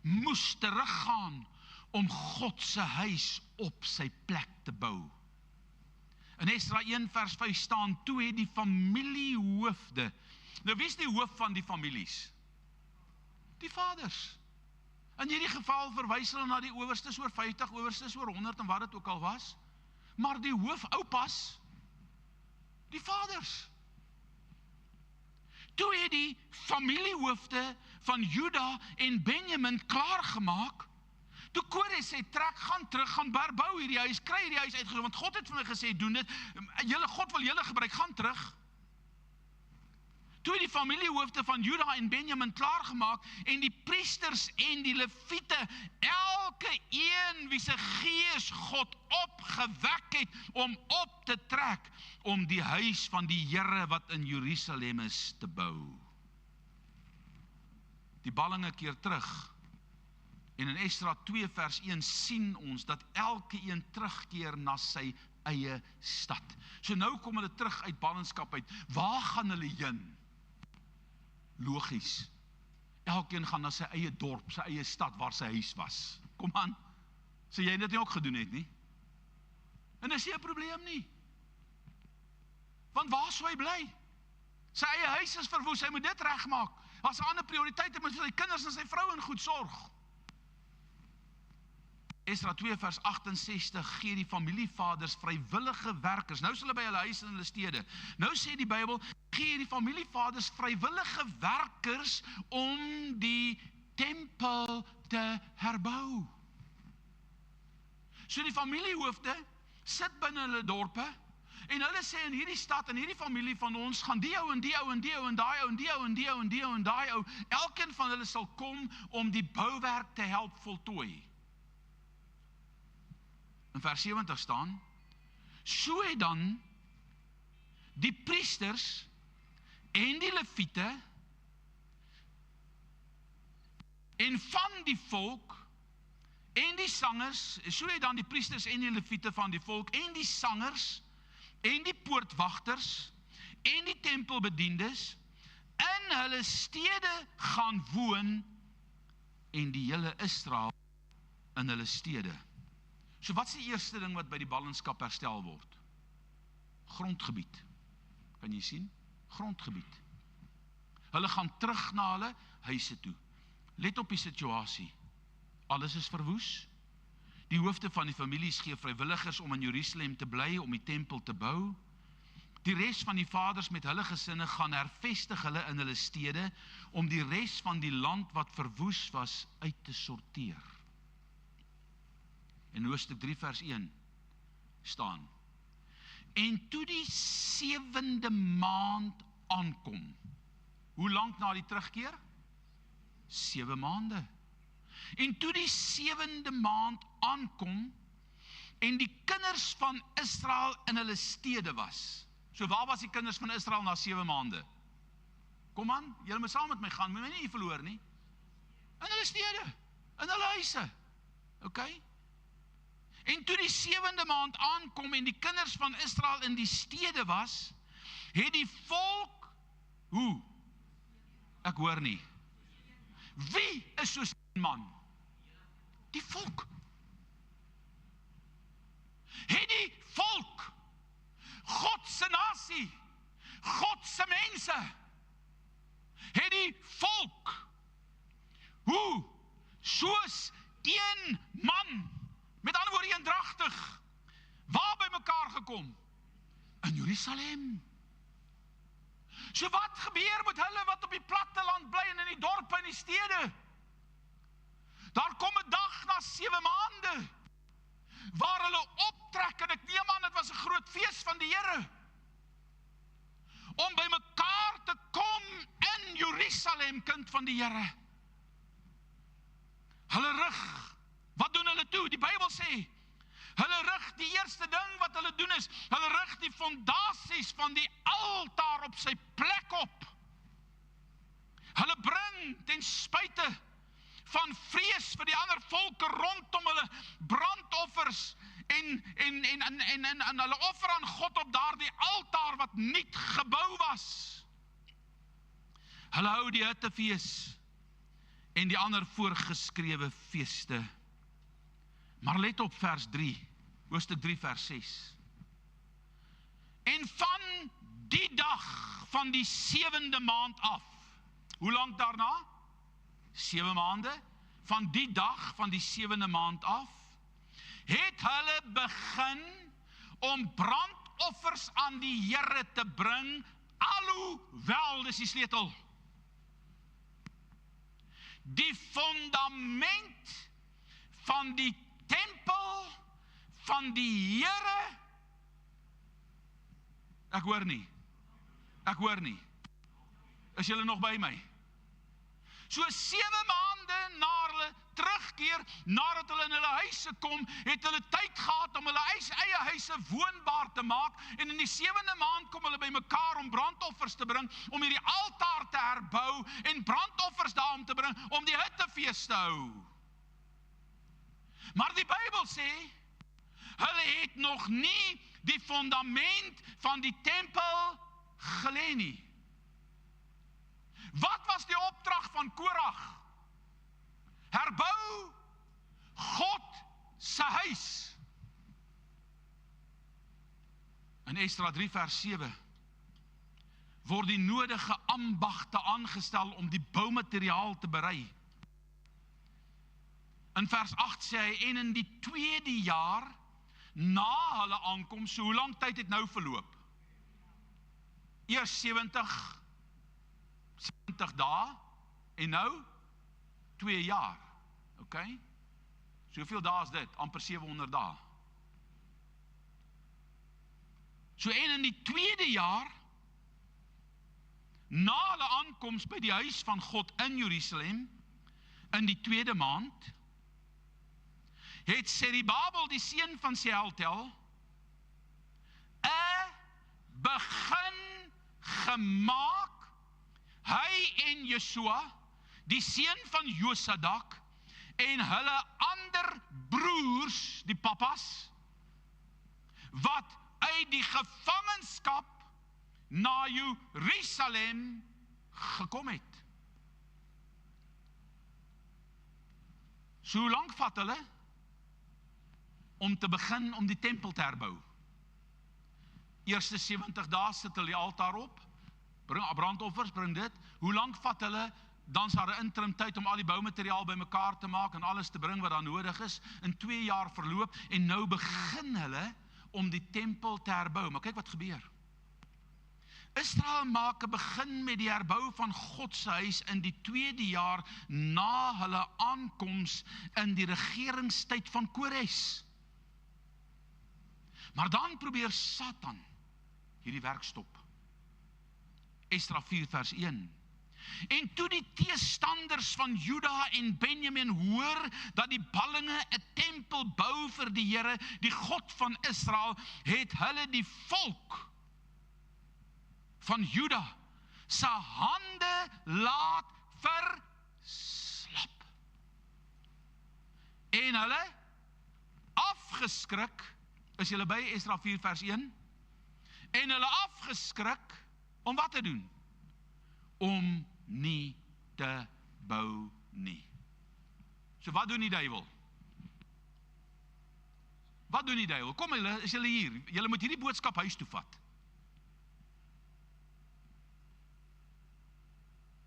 moes teruggaan om God se huis op sy plek te bou. In Esdra 1 vers 5 staan, toe het die familiehoofde, nou wie is die hoof van die families? Die vaders. In hierdie geval verwys hulle na die owerstes oor 50, owerstes oor 100 en wat dit ook al was, maar die hoofoupas, die vaders. Toe het die familiehoofde van Juda en Benjamin klaargemaak. Toe Kores sê, trek, gaan terug, gaan bou hierdie huis, kry hierdie huis uitgeroep, want God het vir my gesê, doen dit, God wil julle gebruik, gaan terug. Toe het die familiehoofde van Juda en Benjamin klaargemaak, en die priesters en die leviete, elke een wie se gees God opgewek het, om op te trek, om die huis van die Here wat in Jerusalem is te bou. Die ballinge keer terug, en in Esdra 2 vers 1 sien ons, dat elke een terugkeer na sy eie stad. So nou kom hulle terug uit ballingskap uit, waar gaan hulle heen? Logies, elkeen gaan na sy eie dorp, sy eie stad, waar sy huis was. Kom aan, sê jy dit nie ook gedoen het nie? En dis nie 'n probleem nie. Want waar sou hy bly? Sy eie huis is verwoes, hy moet dit regmaak. As 'n ander prioriteit, hy moet vir sy kinders en sy vrou in goed sorg. Esdra 2 vers 68 gee die familievaders vrywillige werkers. Nou is hulle by hulle huis en hulle stede. Nou sê die Bybel, gee die familievaders vrywillige werkers om die tempel te herbou. So die familiehoofde sit binne hulle dorpe, en hulle sê in hierdie stad, in hierdie familie van ons, gaan die ou en die ou en die ou en daai ou en die ou en die ou en die ou en daai ou, elkeen van hulle sal kom om die bouwerk te help voltooi. In vers 70 staan, so het dan die priesters en die leviete en van die volk en die sangers, so het dan die priesters en die leviete van die volk en die sangers en die poortwagters en die tempelbediendes in hulle stede gaan woon, en die hele Israel in hulle stede. So wat is die eerste ding wat by die ballingskap herstel word? Grondgebied. Kan jy sien? Grondgebied. Hulle gaan terug na hulle huise toe. Let op die situasie. Alles is verwoes. Die hoofde van die families gee vrywilligers om in Jerusalem te bly, om die tempel te bou. Die res van die vaders met hulle gesinne gaan hervestig hulle in hulle stede, om die res van die land wat verwoes was uit te sorteer. In Hoofstuk 3 vers 1 staan, en toe die 7de maand aankom, hoe lank na die terugkeer? 7 maande. En toe die 7de maand aankom, en die kinders van Israel in hulle stede was. So waar was die kinders van Israel na 7 maande? Kom aan, julle moet saam met my gaan, moet my nie verloor nie. In hulle stede, in hulle huise. Okay? En toe die 7de maand aankom en die kinders van Israel in die stede was, het die volk, hoe? Ek hoor nie. Wie is so 'n man? Die volk. Het die volk, God se nasie, God se mense, het die volk, hoe? Soos een man, met ander woorde eendragtig, waar by mekaar gekom? In Jerusalem. So wat gebeur met hulle wat op die platteland bly en in die dorpe en die stede? Daar kom 'n dag na 7 maande, waar hulle optrek, en ek neem aan, dit was 'n groot fees van die Here, om by mekaar te kom in Jerusalem, kind van die Here. Hulle rig, wat doen hulle toe? Die Bybel sê, hulle rig, die eerste ding wat hulle doen is, hulle rig die fondasies van die altaar op sy plek op. Hulle bring ten spyte van vrees vir die ander volke rondom hulle brandoffers en hulle offer aan God op daardie altaar wat nuut gebou was. Hulle hou die hittefees en die ander voorgeskrewe feeste. Maar let op vers 3, Hoofstuk 3 vers 6. En van die dag van die 7de maand af, hoe lank daarna? 7 maande, van die dag van die 7de maand af, het hulle begin om brandoffers aan die Here te bring, alhoewel, dis die sleutel, die fundament van die tempel van die Here, ek hoor nie, is julle nog by my? So 7 maande na hulle terugkeer, nadat hulle in hulle huise kom, het hulle tyd gehad om hulle eie huise woonbaar te maak, en in die 7de maand kom hulle by mekaar om brandoffers te bring, om hierdie altaar te herbou, en brandoffers daar om te bring, om die hittefees te hou. Maar die Bybel sê, hulle het nog nie die fundament van die tempel gelê nie. Wat was die opdrag van Korag? Herbou God se huis. In Esdra 3 vers 7 word die nodige ambagte aangestel om die boumateriaal te berei. In vers 8 sê hy, en in die 2de jaar na hulle aankoms, so hoe lang tyd het nou verloop? Eers 70 dae, en nou 2 jaar, ok? So hoeveel dae is dit? Amper 700 dae. So en in die 2de jaar, na hulle aankoms by die huis van God in Jerusalem, in die 2de maand, het Serubabel die seun van Sealtiel 'n begin gemaak, hy en Jesua, die seun van Josadak, en hulle ander broers, die pappas, wat uit die gevangenskap na Jerusalem gekom het. So hoe lank vat hulle om te begin om die tempel te herbou? Eerste 70 dae sit hulle die altaar op, bring brandoffers, bring dit. Hoe lank vat hulle? Dan is daar 'n interim tyd om al die boumateriaal bymekaar te maak en alles te bring wat daar nodig is. In 2 jaar verloop en nou begin hulle om die tempel te herbou. Maar kyk wat gebeur. Israel maak 'n begin met die herbou van God se huis in die 2de jaar na hulle aankoms in die regeringstyd van Kores. Maar dan probeer Satan hierdie werk stop. Esdra 4 vers 1. En toe die teestanders van Juda en Benjamin hoor dat die ballinge 'n tempel bou vir die Here, die God van Israel, het hulle die volk van Juda se hande laat verslap. En hulle afgeskrik, is julle by Esdra 4 vers 1? En hulle afgeskrik om wat te doen? Om nie te bou nie. So wat doen die duiwel? Wat doen die duiwel? Kom julle, is julle hier? Julle moet hierdie boodskap huis toe vat.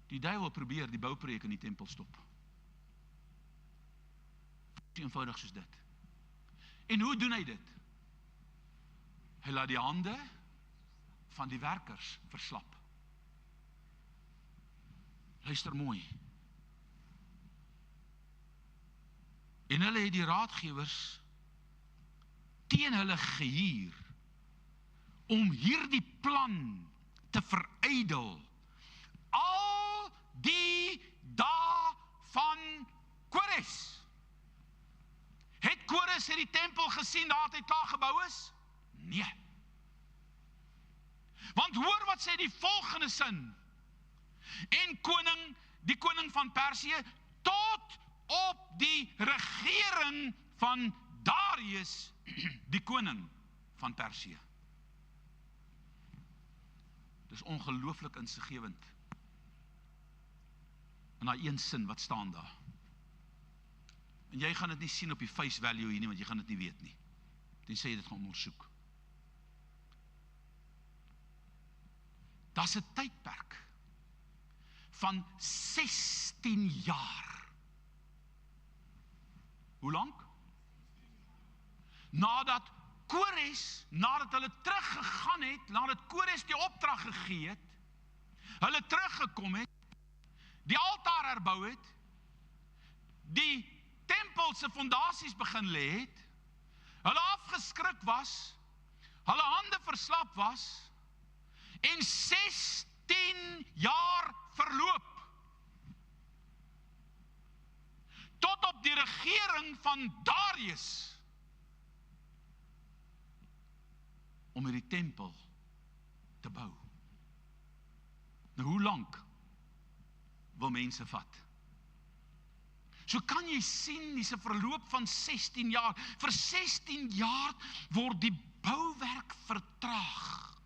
Die duiwel probeer die bouprojek in die tempel stop. Eenvoudig soos dit. En hoe doen hy dit? Hy laat die hande van die werkers verslap. Luister mooi. En hulle het die raadgewers teen hulle gehuur om hierdie plan te verydel. Al die dae van Kores. Het Kores die tempel gesien nadat hy klaar gebou is? Nee. Want hoor wat sê die volgende sin. En die koning van Persië, tot op die regering van Darius, die koning van Persië. Dis ongelooflik insiggewend. In daai een sin wat staan daar. En jy gaan dit nie sien op die face value hier nie, want jy gaan dit nie weet nie. Tensy jy dit gaan ondersoek. Daar's 'n tydperk van 16 jaar. Hoe lank? Nadat Kores, nadat hulle teruggegaan het, nadat Kores die opdrag gegee het, hulle teruggekom het, die altaar herbou het, die tempel se fondasies begin lê het, hulle afgeskrik was, hulle hande verslap was, en 16 jaar verloop. tot op die regering van Darius, om hierdie tempel te bou. Nou, hoe lank wil mense vat? So kan jy sien, dis 'n verloop van 16 jaar. Vir 16 jaar word die bouwerk vertraag.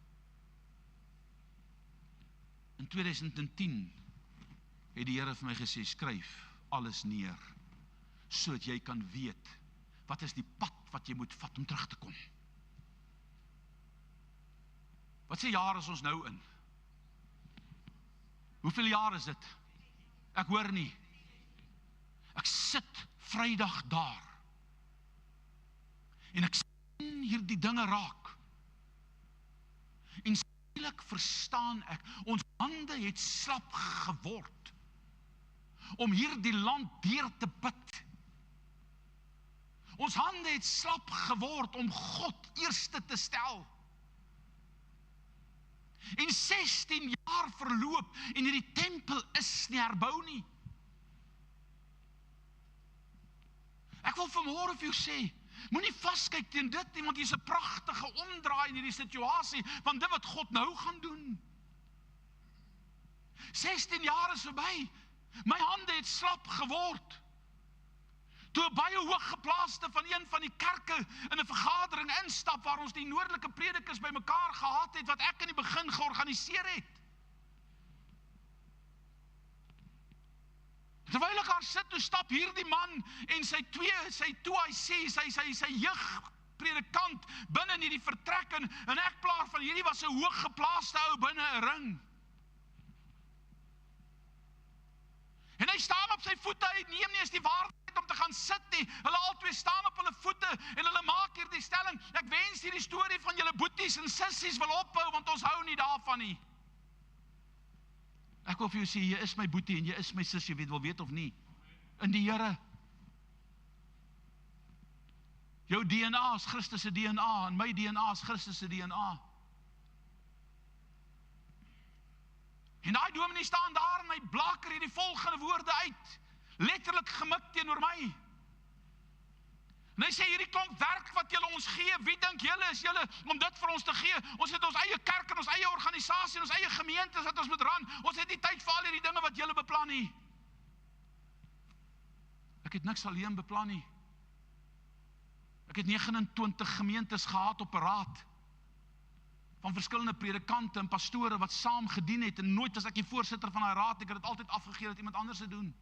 In 2010 het die Here vir my gesê, skryf alles neer, sodat jy kan weet, wat is die pad wat jy moet vat om terug te kom. Wat se jaar is ons nou in? Hoeveel jaar is dit? Ek hoor nie. Ek sit Vrydag daar, en ek sien hierdie dinge raak, en skielik verstaan ek, ons hande het slap geword, om hierdie land deur te bid. Ons hande het slap geword, om God eerste te stel. En 16 jaar verloop, en hierdie tempel is nie herbou nie. Ek wil vanmôre vir jou sê, moenie vaskyk teen dit nie, want hier is 'n pragtige omdraai in hierdie situasie, van dit wat God nou gaan doen. 16 jaar is verby, my hande het slap geword. Toe 'n baie hooggeplaaste van een van die kerke in 'n vergadering instap, waar ons die noordelike predikers bymekaar gehad het, wat ek in die begin georganiseer het. Terwyl ek daar sit, toe stap hierdie man en sy jeugpredikant binne in hierdie vertrek, en ek plaar van hierdie was 'n hooggeplaaste ou binne 'n ring. En hy staan op sy voete, hy neem nie eens die waardigheid om te gaan sit nie. Hulle albei staan op hulle voete en hulle maak hierdie stelling. Ek wens hierdie storie van julle boeties en sissies wil ophou, want ons hou nie daarvan nie. Ek wil vir jou sê, jy is my boetie en jy is my sis, jy wil weet of nie, in die Here. Jou DNA is Christus se DNA, en my DNA is Christus se DNA. En daai dominee staan daar en hy blaker hierdie volgende woorde uit, letterlik gemik teenoor my. En hy sê, hierdie klomp werk wat julle ons gee, wie dink julle is julle om dit vir ons te gee? Ons het ons eie kerk en ons eie organisasie en ons eie gemeentes wat ons moet ran. Ons het nie tyd vir al hierdie dinge wat julle beplan nie. Ek het niks alleen beplan nie. Ek het 29 gemeentes gehad op 'n raad, van verskillende predikante en pastore wat saam gedien het, en nooit was ek die voorsitter van daai raad, ek het dit altyd afgegee dat iemand anders dit doen.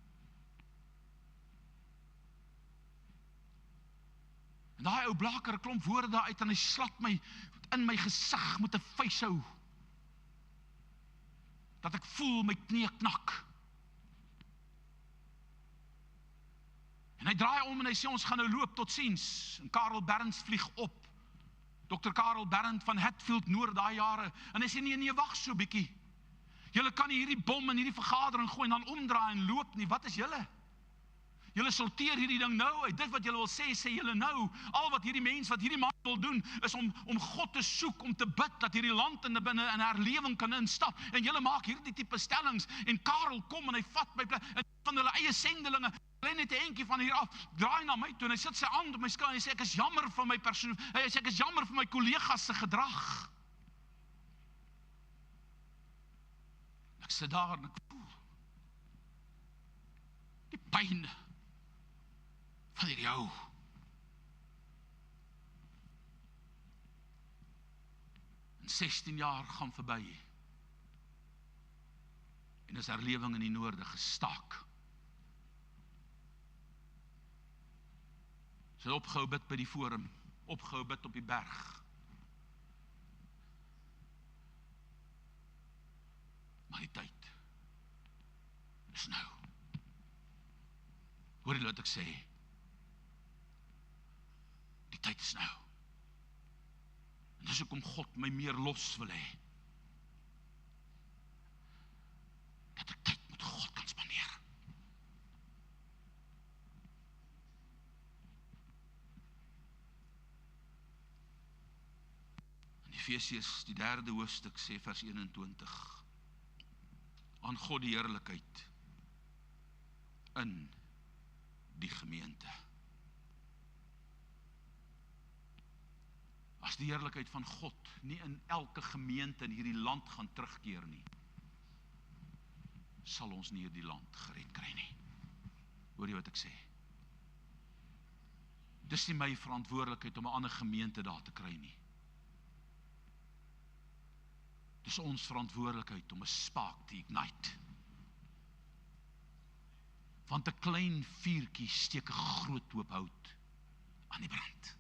En daai ou blaker 'n klomp woorde daar uit, en hy slat my in my gesig met 'n vuishou, dat ek voel my knie knak. En hy draai om en hy sê, ons gaan nou loop, tot ziens. En Karel Berends vlieg op, Dr. Karel Berend van Hatfield Noord daai jare, en hy sê, nee, wag so bietjie. Julle kan nie hierdie bom in hierdie vergadering gooi en dan omdraai en loop nie. Wat is julle? Julle sorteer hierdie ding nou uit. Dit wat julle wil sê, sê julle nou. Al wat hierdie mens, wat hierdie man wil doen, is om God te soek, om te bid, dat hierdie land in herlewing kan instap. En julle maak hierdie tipe stellings, en Karel kom en hy vat my plek, en van hulle eie sendelinge, hy net 'n entjie van hier af, draai na my toe, en hy sit sy hand op my skouer, en hy sê, ek is jammer vir my persoon, hy sê, ek is jammer vir my kollegas se gedrag. Ek sit daar en ek voel die pyn van hierdie ou. En 16 jaar gaan verby, en is herlewing in die noorde gestaak. Sy het opgehou bid by die forum, opgehou bid op die berg. Maar die tyd is nou. Hoor jy wat ek sê? Die tyd is nou. En dis hoekom God my meer los wil hê. Dat ek tyd met God kan spandeer. In Efesiërs, die 3de hoofstuk, sê vers 21, aan God die heerlikheid in die gemeente. As die heerlikheid van God nie in elke gemeente in hierdie land gaan terugkeer nie, sal ons nie hierdie land gered kry nie. Hoor jy wat ek sê? Dis nie my verantwoordelikheid om 'n ander gemeente daar te kry nie. Dis ons verantwoordelikheid om 'n spark te ignite. Want 'n klein vuurtjie steek 'n groot hoop hout aan die brand.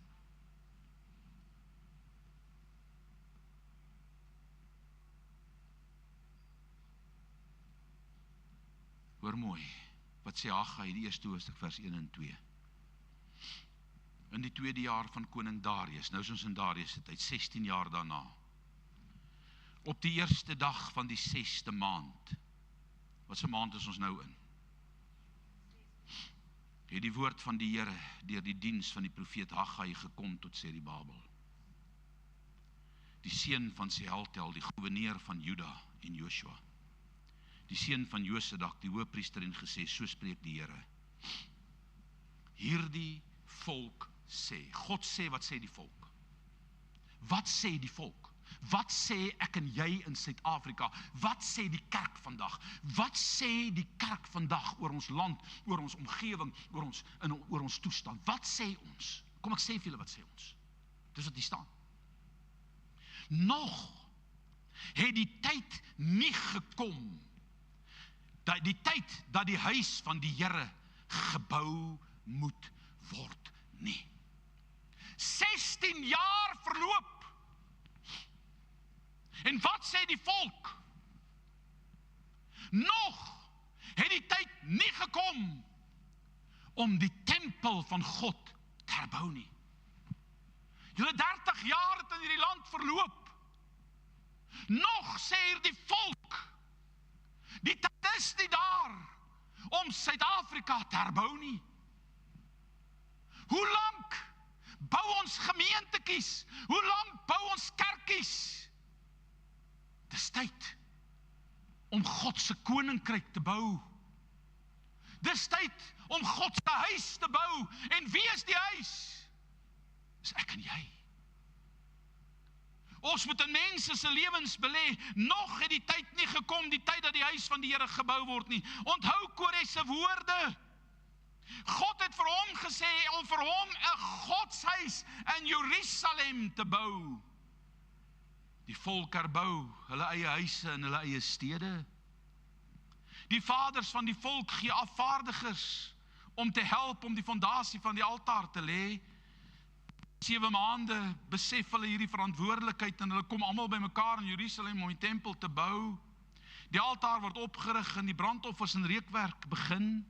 Hoor mooi, wat sê Haggai, die eerste hoofstuk vers 1 en 2. In die 2de jaar van koning Darius, nou is ons in Darius se tyd, 16 jaar daarna, op die eerste dag van die 6de maand, wat se maand is ons nou in? Het die woord van die Here deur die diens van die profeet Haggai gekom tot Zerubabel, die seun van Sealtiel, die goewerneur van Juda en Joshua, die seun van Josedak, die hoëpriester, en gesê, so spreek die Here. Hierdie volk sê, God sê, wat sê die volk? Wat sê die volk? Wat sê ek en jy in Suid-Afrika? Wat sê die kerk vandag? Wat sê die kerk vandag oor ons land, oor ons omgewing, oor ons toestand? Wat sê ons? Kom ek sê vir julle wat sê ons. Dis wat hier staan. Nog het die tyd nie gekom, die tyd dat die huis van die Here gebou moet word nie. 16 jaar verloop. En wat sê die volk? Nog het die tyd nie gekom om die tempel van God te herbou nie. Julle 30 jaar het in hierdie land verloop. Nog sê hier die volk, die tyd is nie daar om Suid-Afrika te herbou nie. Hoe lank bou ons gemeentekies? Hoe lank bou ons kerkies? Dis tyd om God se koninkryk te bou. Dis tyd om God se huis te bou. En wie is die huis? Dis ek en jy. Ons moet in mense se lewens belê. Nog het die tyd nie gekom, die tyd dat die huis van die Here gebou word nie. Onthou Kores se woorde. God het vir hom gesê om vir hom 'n godshuis in Jerusalem te bou. Die volk herbou hulle eie huise en hulle eie stede. Die vaders van die volk gee afvaardigers om te help om die fondasie van die altaar te lê. 7 maande besef hulle hierdie verantwoordelikheid en hulle kom almal bymekaar in Jerusalem om die tempel te bou. Die altaar word opgerig en die brandoffers en reukwerk begin.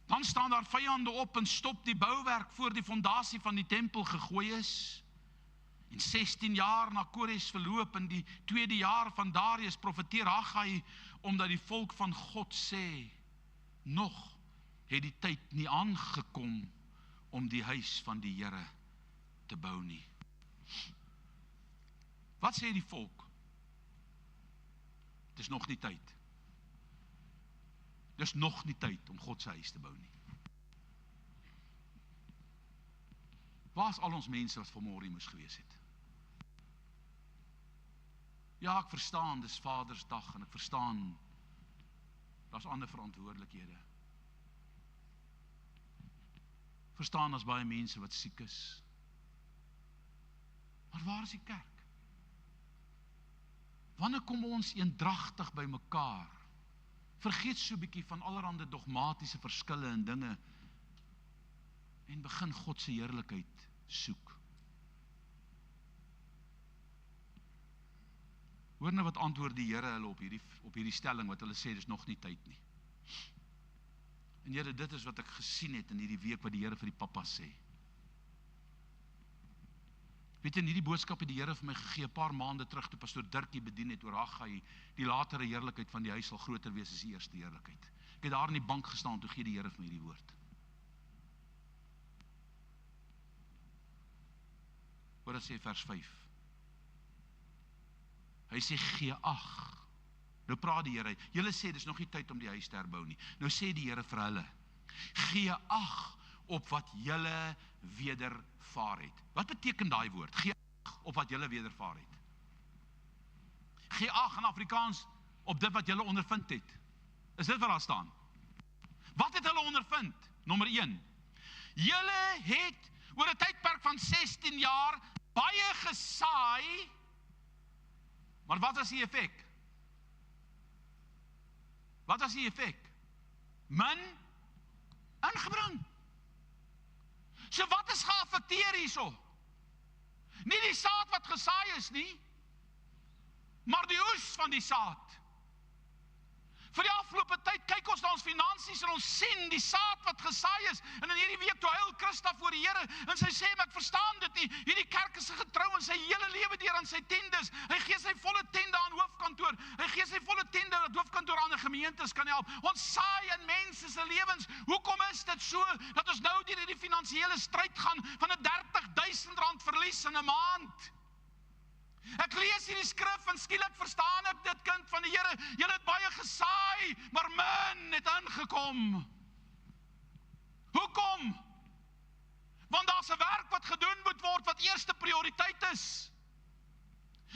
Dan staan daar vyande op en stop die bouwerk voor die fondasie van die tempel gegooi is. En 16 jaar na Kores verloop in die 2de jaar van Darius profeteer Haggai, omdat die volk van God sê, nog het die tyd nie aangekom om die huis van die Here te bou nie. Wat sê die volk? Dis nog nie tyd. Dis nog nie tyd om God se huis te bou nie. Waar is al ons mense wat vanmôre hier moes gewees het? Ja, ek verstaan, dis Vadersdag en ek verstaan, daar's ander verantwoordelikhede. Verstaan, as baie mense wat siek is. Maar waar is die kerk? Wanneer kom ons eendragtig by mekaar? Vergeet so 'n bietjie van allerhande dogmatiese verskille en dinge en begin God se heerlikheid soek. Hoor nou wat antwoord die Here hulle op hierdie stelling wat hulle sê dis nog nie tyd nie. En Here, dit is wat ek gesien het in hierdie week wat die Here vir die pappas sê. Weet jy, in hierdie boodskap het die Here vir my gegee 'n paar maande terug toe pastoor Dirkie bedien het oor Haggai, die latere heerlikheid van die huis sal groter wees as die eerste heerlikheid. Ek het daar in die bank gestaan toe gee die Here vir my hierdie woord. Hoor dit sê vers 5. Hy sê gee ag. Nou praat die Here, julle sê dis nog nie tyd om die huis te herbou nie. Nou sê die Here vir hulle, Gee ag op wat julle wedervaar het. Wat beteken daai woord? Gee ag op wat julle wedervaar het. Gee ag in Afrikaans op dit wat julle ondervind het. Is dit wat daar staan? Wat het hulle ondervind? Nommer 1. Julle het oor 'n tydperk van 16 jaar baie gesaai, maar wat was die effek? Wat was die effek? Min ingebring. So wat is geaffekteer hierso? Nie die saad wat gesaai is nie, maar die oes van die saad. Vir die afgelope tyd kyk ons na ons finansies en ons sien die saad wat gesaai is. En in hierdie week toe huil Christa voor die Here en sy sê, maar ek verstaan dit nie. Hierdie kerk is getrou in sy hele lewe deur aan sy tendes. Hy gee sy volle tende aan hoofkantoor. Hy gee sy volle tende dat hoofkantoor aan 'n gemeentes kan help. Ons saai in mense se lewens. Hoekom is dit so dat ons nou deur hierdie finansiële stryd gaan van 'n R30.000 verlies in 'n maand? Ek lees hierdie skrif en skielik verstaan ek dit, kind van die Here. Julle het baie gesaai, maar min het ingekom. Hoekom? Want daar's 'n werk wat gedoen moet word wat eerste prioriteit is.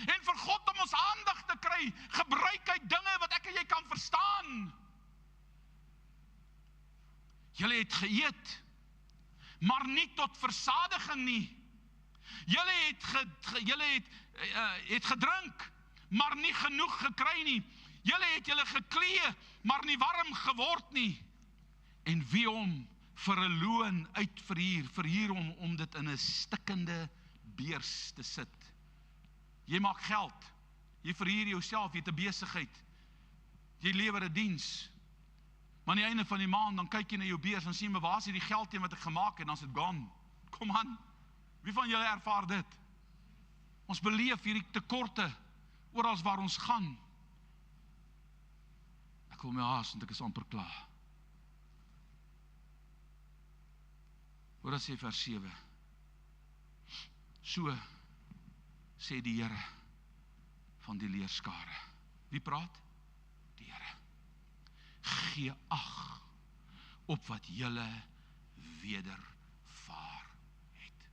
En vir God om ons aandag te kry, gebruik hy dinge wat ek en jy kan verstaan. Julle het geëet, maar nie tot versadiging nie. Julle het gedrink, maar nie genoeg gekry nie. Julle het julle geklee, maar nie warm geword nie. En wie hom vir 'n loon verhuur hom om dit in 'n stikkende beurs te sit. Jy maak geld, jy verhuur jouself, jy het 'n besigheid, jy lewer 'n diens. Maar aan die einde van die maand, dan kyk jy na jou beurs en sien, maar waar is die geld teen wat ek gemaak het, en dan is dit gone. Kom aan. Wie van julle ervaar dit? Ons beleef hierdie tekorte oral waar ons gaan. Ek wil my haas, want ek is amper klaar. Hoor wat sê vers 7. So sê die Here van die leerskare. Wie praat? Die Here. Gee ag op wat julle wedervaar het.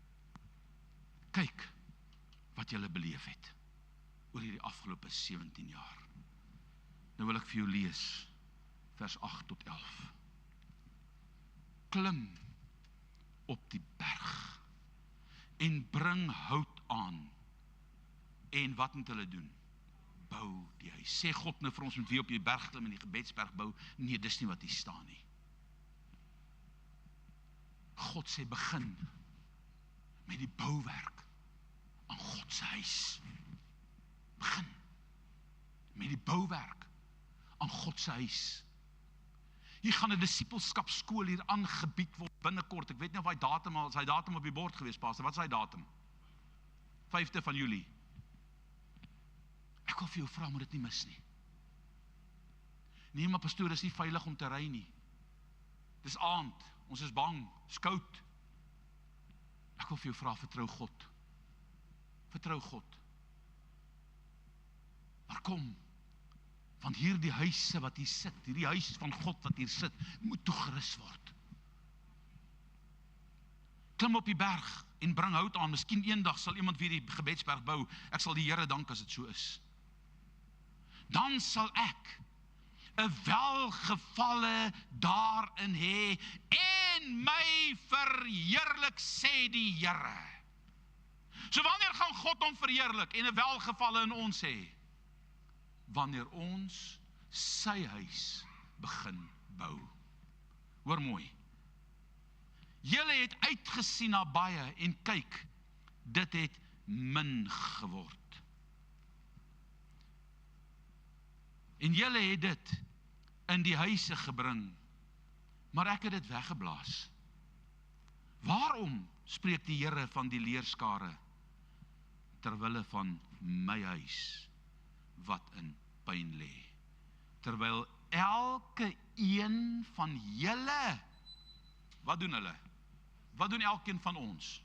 Kyk wat julle beleef het oor hierdie afgelope 17 jaar. Nou wil ek vir jou lees vers 8 tot 11. Klim op die berg en bring hout aan. En wat moet hulle doen? Bou die huis. Sê God nou vir ons moet wie op die berg klim en die gebedsberg bou? Nee, dis nie wat hier staan nie. God sê begin met die bouwerk aan God se huis. Begin met die bouwerk aan God se huis. Hier gaan 'n disippelskapskool hier aangebied word binnekort. Ek weet nie of hy datum al, is hy datum op die bord gewees, pastor? Wat is hy datum? 5de van Julie. Ek wil vir jou vra, moet dit nie mis nie. Nee, maar pastoor, dis nie veilig om te ry nie. Dis aand, ons is bang, is koud. Ek wil vir jou vra, vertrou God. Vertrou God. Maar kom, want hierdie huise wat hier sit, hierdie huis van God wat hier sit, moet toegerus word. Klim op die berg en bring hout aan. Miskien eendag sal iemand weer die gebedsberg bou. Ek sal die Here dank as dit so is. Dan sal ek 'n welgevalle daarin hê en my verheerlik, sê die Here. So wanneer gaan God hom verheerlik en 'n welgevalle in ons hê? Wanneer ons sy huis begin bou. Hoor mooi. Julle het uitgesien na baie en kyk, dit het min geword. En julle het dit in die huise gebring, maar ek het dit weggeblaas. Waarom spreek die Here van die leerskare terwille van my huis wat in pyn lê? Terwyl elke een van julle, wat doen hulle? Wat doen elkeen van ons?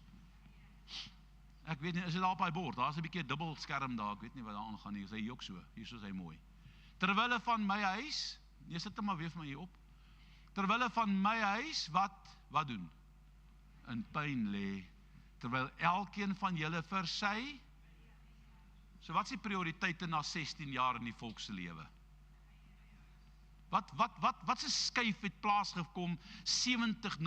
Ek weet nie, is dit daar op die bord? Daar is 'n bietjie dubbel skerm daar, ek weet nie wat daar aangaan nie. Is hy ook so? Hier is hy mooi. Terwille van my huis, nee, sit hom maar weer vir my hier op. terwille van my huis, wat doen? In pyn lê, terwyl elkeen van julle vir sy, so wat is die prioriteite na 16 jaar in die volk se lewe? Wat se skuif het plaasgekom, 70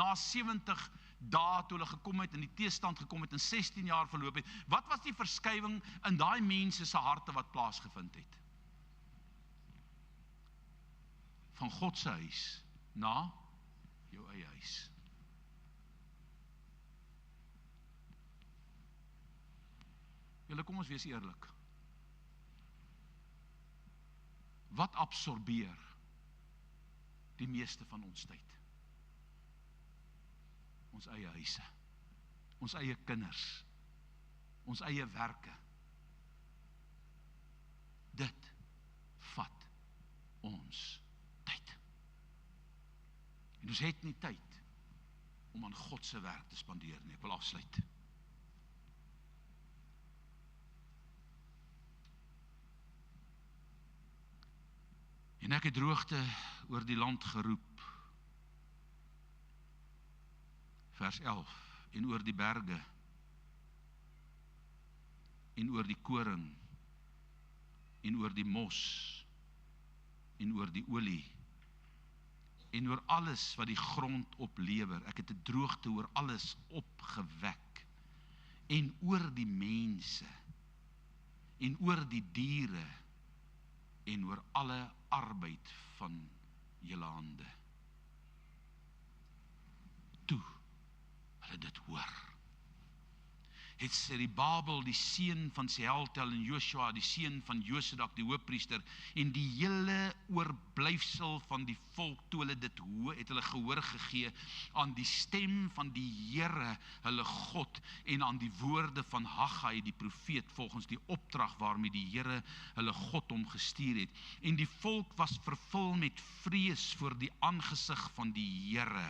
dae toe hulle gekom het, in die teestand gekom het, en 16 jaar verloop het, wat was die verskywing in daai mense se harte wat plaasgevind het? Van God se huis, na jou eie huis. Julle, kom ons wees eerlik. Wat absorbeer die meeste van ons tyd? Ons eie huise, ons eie kinders, ons eie werke. Dit vat ons tyd. En ons het nie tyd om aan God se werk te spandeer nie. Ek wil afsluit. En ek het droogte oor die land geroep. Vers 11, en oor die berge, en oor die koring, en oor die mos, en oor die olie, en oor alles wat die grond oplewer. Ek het 'n droogte oor alles opgewek, en oor die mense, en oor die diere, en oor alle arbeid van julle hande. Toe hulle dit hoor, het Serubabel, die seun van Sealtiel, en Joshua, die seun van Josedak, die hoofpriester, en die hele oorblyfsel van die volk, toe hulle dit hoor, het hulle gehoor gegee aan die stem van die Here, hulle God, en aan die woorde van Haggai, die profeet, volgens die opdrag waarmee die Here, hulle God, hom gestuur het. En die volk was vervul met vrees voor die aangesig van die Here.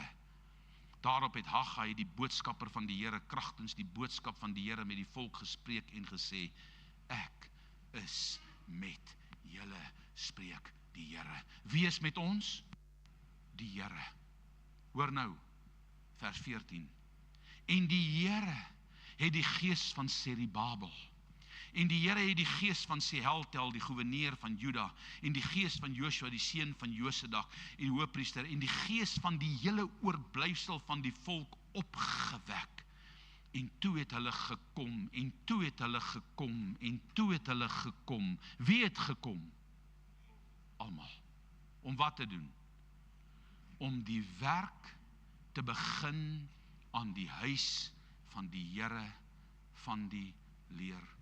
Daarop het Haggai, die boodskapper van die Here, kragtens die boodskap van die Here met die volk gespreek en gesê, ek is met julle, spreek die Here. Wie is met ons? Die Here. Hoor nou, vers 14. En die Here het die gees van Serubabel, en die Here het die gees van Sealtiel, die goewerneur van Juda, en die gees van Joshua, die seun van Josedak, en hoofpriester, en die gees van die hele oorblyfsel van die volk opgewek. En toe het hulle gekom, en toe het hulle gekom, en toe het hulle gekom. Wie het gekom? Almal. Om wat te doen? Om die werk te begin aan die huis van die Here van die leerskare.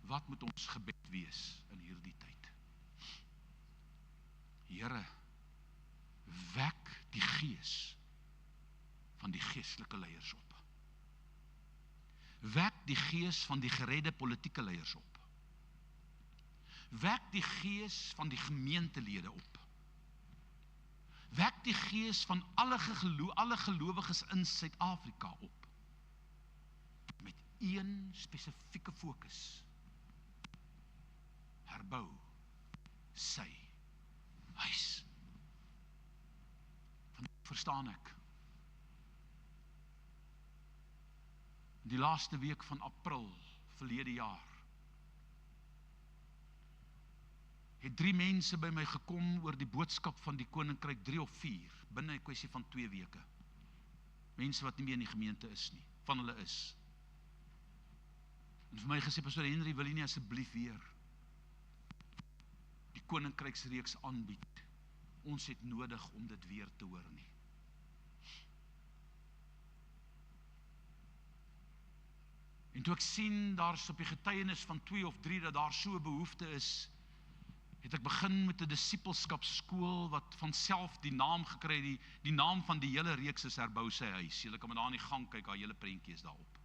Wat moet ons gebed wees in hierdie tyd? Here, wek die gees van die geestelike leiers op. Wek die gees van die geredde politieke leiers op. Wek die gees van die gemeentelede op. Wek die gees van alle gelowiges in Suid-Afrika op. Met een spesifieke fokus. Herbou sy huis. Verstaan ek. Die laaste week van April verlede jaar het 3 mense by my gekom oor die boodskap van die koninkryk, 3 of 4, binne 'n kwessie van 2 weke. Mense wat nie meer in die gemeente is nie, van hulle is. En vir my gesê, Pastor Henry, wil jy nie asseblief weer die koninkryksreeks aanbied? Ons het nodig om dit weer te hoor nie. En toe ek sien, daar's op die getuienis van 2 of 3, dat daar so 'n behoefte is, het ek begin met 'n disippelskapskool, wat van self die naam gekry, die naam van die hele reeks is Herbou sy huis. Julle kan maar daar in die gang kyk, haar hele prentjie is daarop.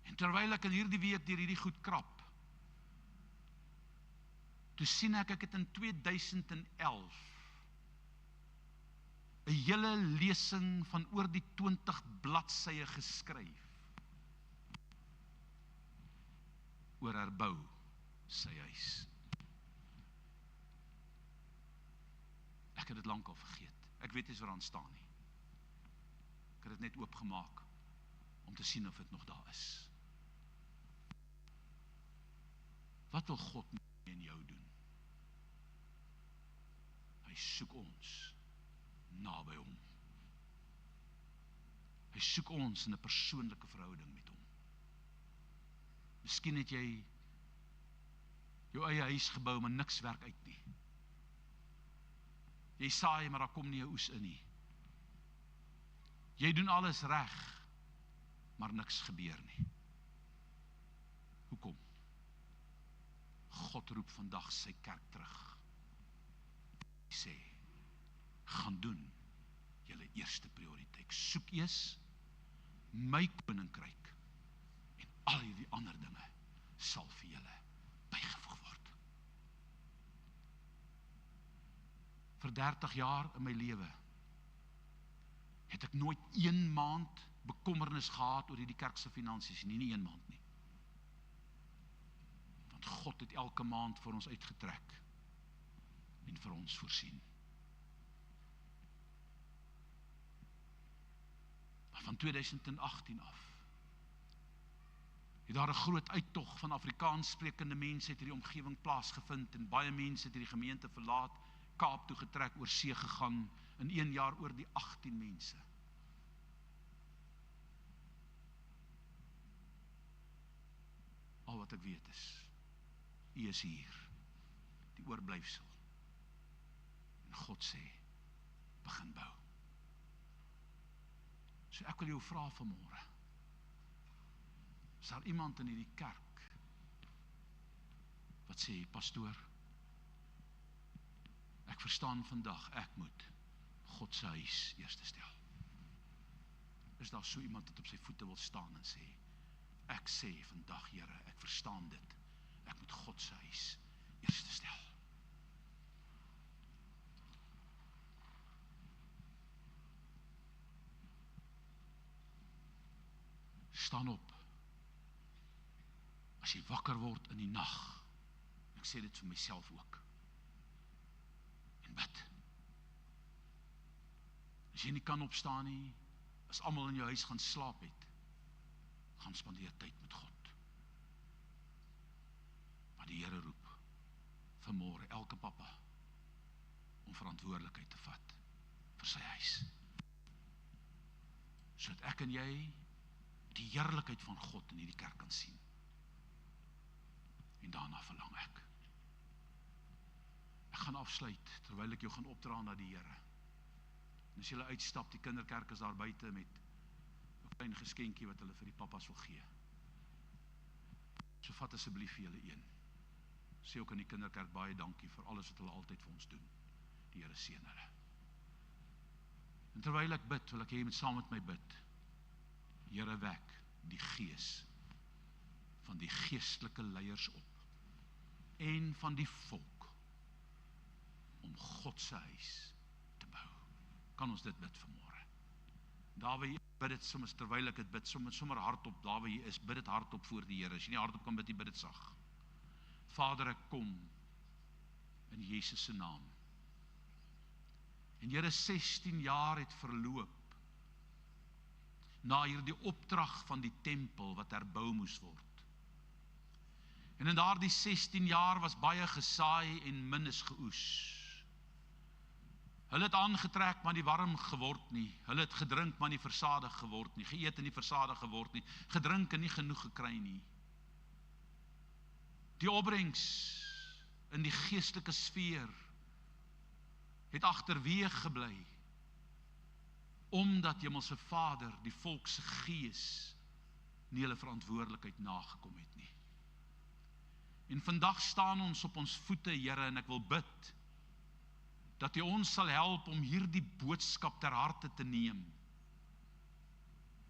En terwyl ek in hierdie week deur hierdie goed krap, toe sien ek het in 2011 'n hele lesing van oor die 20 bladsye geskryf oor herbou sy huis. Ek het dit lank al vergeet. Ek weet nie waar aan staan nie. Ek het dit net oopgemaak om te sien of dit nog daar is. Wat wil God in jou doen? Hy soek ons naby hom. Hy soek ons in 'n persoonlike verhouding met hom. Miskien het jy jou eie huis gebou, maar niks werk uit nie. Jy saai, maar daar kom nie 'n oes in nie. Jy doen alles reg, maar niks gebeur nie. Hoekom? God roep vandag sy kerk terug. Hy sê, gaan doen julle eerste prioriteit. Soek eers my koninkryk en al die ander dinge sal vir julle bygevoeg word. Vir 30 jaar in my lewe het ek nooit 1 maand bekommernis gehad oor die kerk se finansies nie, nie 1 maand nie. Want God het elke maand vir ons uitgetrek en vir ons voorsien. Maar van 2018 af het daar 'n groot uittog van Afrikaans sprekende mense uit hierdie omgewing plaasgevind en baie mense het hierdie gemeente verlaat, Kaap toe getrek, oor see gegaan, in 1 jaar oor die 18 mense. Al wat ek weet is, U is hier, die oorblyfsel. En God sê, begin bou. So ek wil jou vra vanmôre, is daar iemand in hierdie kerk wat sê, pastoor, ek verstaan vandag, ek moet God se huis eerste stel. Is daar so iemand wat op sy voete wil staan en sê, ek sê vandag, Here, ek verstaan dit, ek moet God se huis eerste stel. Staan op. As jy wakker word in die nag, ek sê dit vir myself ook, en bid. As jy nie kan opstaan nie, as almal in jou huis gaan slaap het, gaan spandeer tyd met God. Maar die Here roep vanmôre elke pappa om verantwoordelikheid te vat vir sy huis. Sodat ek en jy die heerlikheid van God in hierdie kerk kan sien. En daarna verlang ek. Ek gaan afsluit, terwyl ek jou gaan opdra na die Here. En as julle uitstap, die kinderkerk is daar buite met 'n klein geskenkie wat hulle vir die pappas wil gee. So vat asseblief vir julle een. Sê ook aan die kinderkerk baie dankie vir alles wat hulle altyd vir ons doen. Die Here seën hulle. En terwyl ek bid, wil ek hê jy moet saam met my bid. Here, wek die gees van die geestelike leiers op en van die volk om God se huis te bou. Kan ons dit bid vanmôre? Daar waar jy bid dit soms, terwyl ek dit bid, sommer hardop, daar waar jy is, bid dit hardop voor die Here. As jy nie hardop kan bid, bid dit sag. Vader, ek kom in Jesus se naam. En Here, 16 jaar het verloop na hierdie opdrag van die tempel wat herbou moes word. En in daardie 16 jaar was baie gesaai en min is geoes. Hulle het aangetrek, maar nie warm geword nie. Hulle het gedrink, maar nie versadig geword nie. Geëet en nie versadig geword nie. Gedrink en nie genoeg gekry nie. Die opbrengs in die geestelike sfeer het agterweeg gebly, omdat Hemelse Vader, die volk se gees, nie hulle verantwoordelikheid nagekom het nie. En vandag staan ons op ons voete, Here, en ek wil bid, dat U ons sal help om hierdie boodskap ter harte te neem.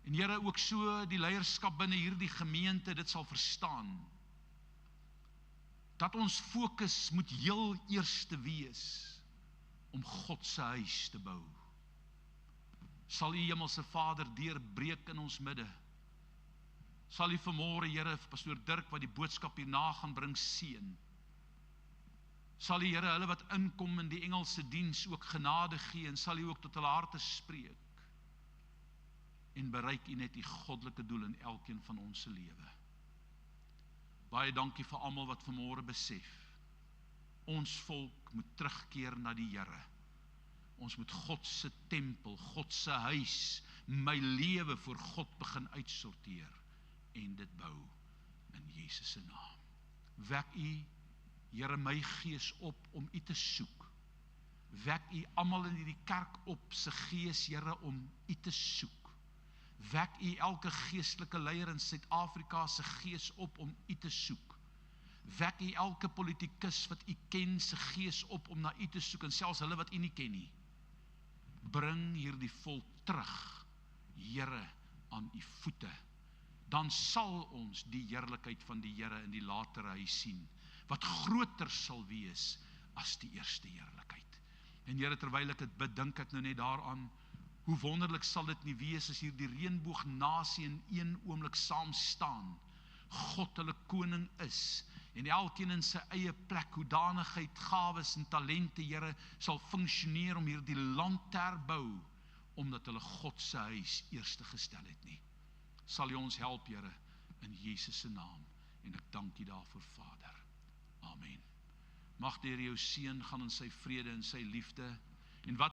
En Here, ook so die leierskap binne hierdie gemeente dit sal verstaan, dat ons fokus moet heel eerste wees, om God se huis te bou. Sal U Hemelse Vader deurbreek in ons midde, Sal U vanmôre, Here, vir pastoor Dirk wat die boodskap hierna gaan bring, seën. Sal U, Here, hulle wat inkom in die Engelse diens ook genade gee, en sal U ook tot hulle harte spreek. En bereik U net U goddelike doel in elkeen van ons se lewe. Baie dankie vir almal wat vanmôre besef. Ons volk moet terugkeer na die Here. Ons moet God se tempel, God se huis, my lewe voor God begin uitsorteer en dit bou in Jesus se naam. Wek U, Here, my gees op om U te soek. Wek U almal in hierdie kerk op se gees, Here, om U te soek. Wek U elke geestelike leier in Suid-Afrika se gees op om U te soek. Wek U elke politikus wat U ken se gees op om na U te soek, en selfs hulle wat U nie ken nie. Bring hierdie volk terug, Here, aan U voete. Dan sal ons die heerlikheid van die Here in die latere huis sien, wat groter sal wees as die eerste heerlikheid. En Here, terwyl ek dit bid, dink ek nou net daaraan, hoe wonderlik sal dit nie wees as hier die reënboognasie in een oomblik saam staan, God hulle koning is, en elkeen in sy eie plek, hoedanigheid, gawes en talente, Here, sal funksioneer om hierdie land te herbou, omdat hulle God se huis eerste gestel het nie. Sal U ons help, Here, in Jesus se naam, en ek dank U daarvoor, Vader. Amen. Mag die Here jou seën, gaan in sy vrede en sy liefde, en wat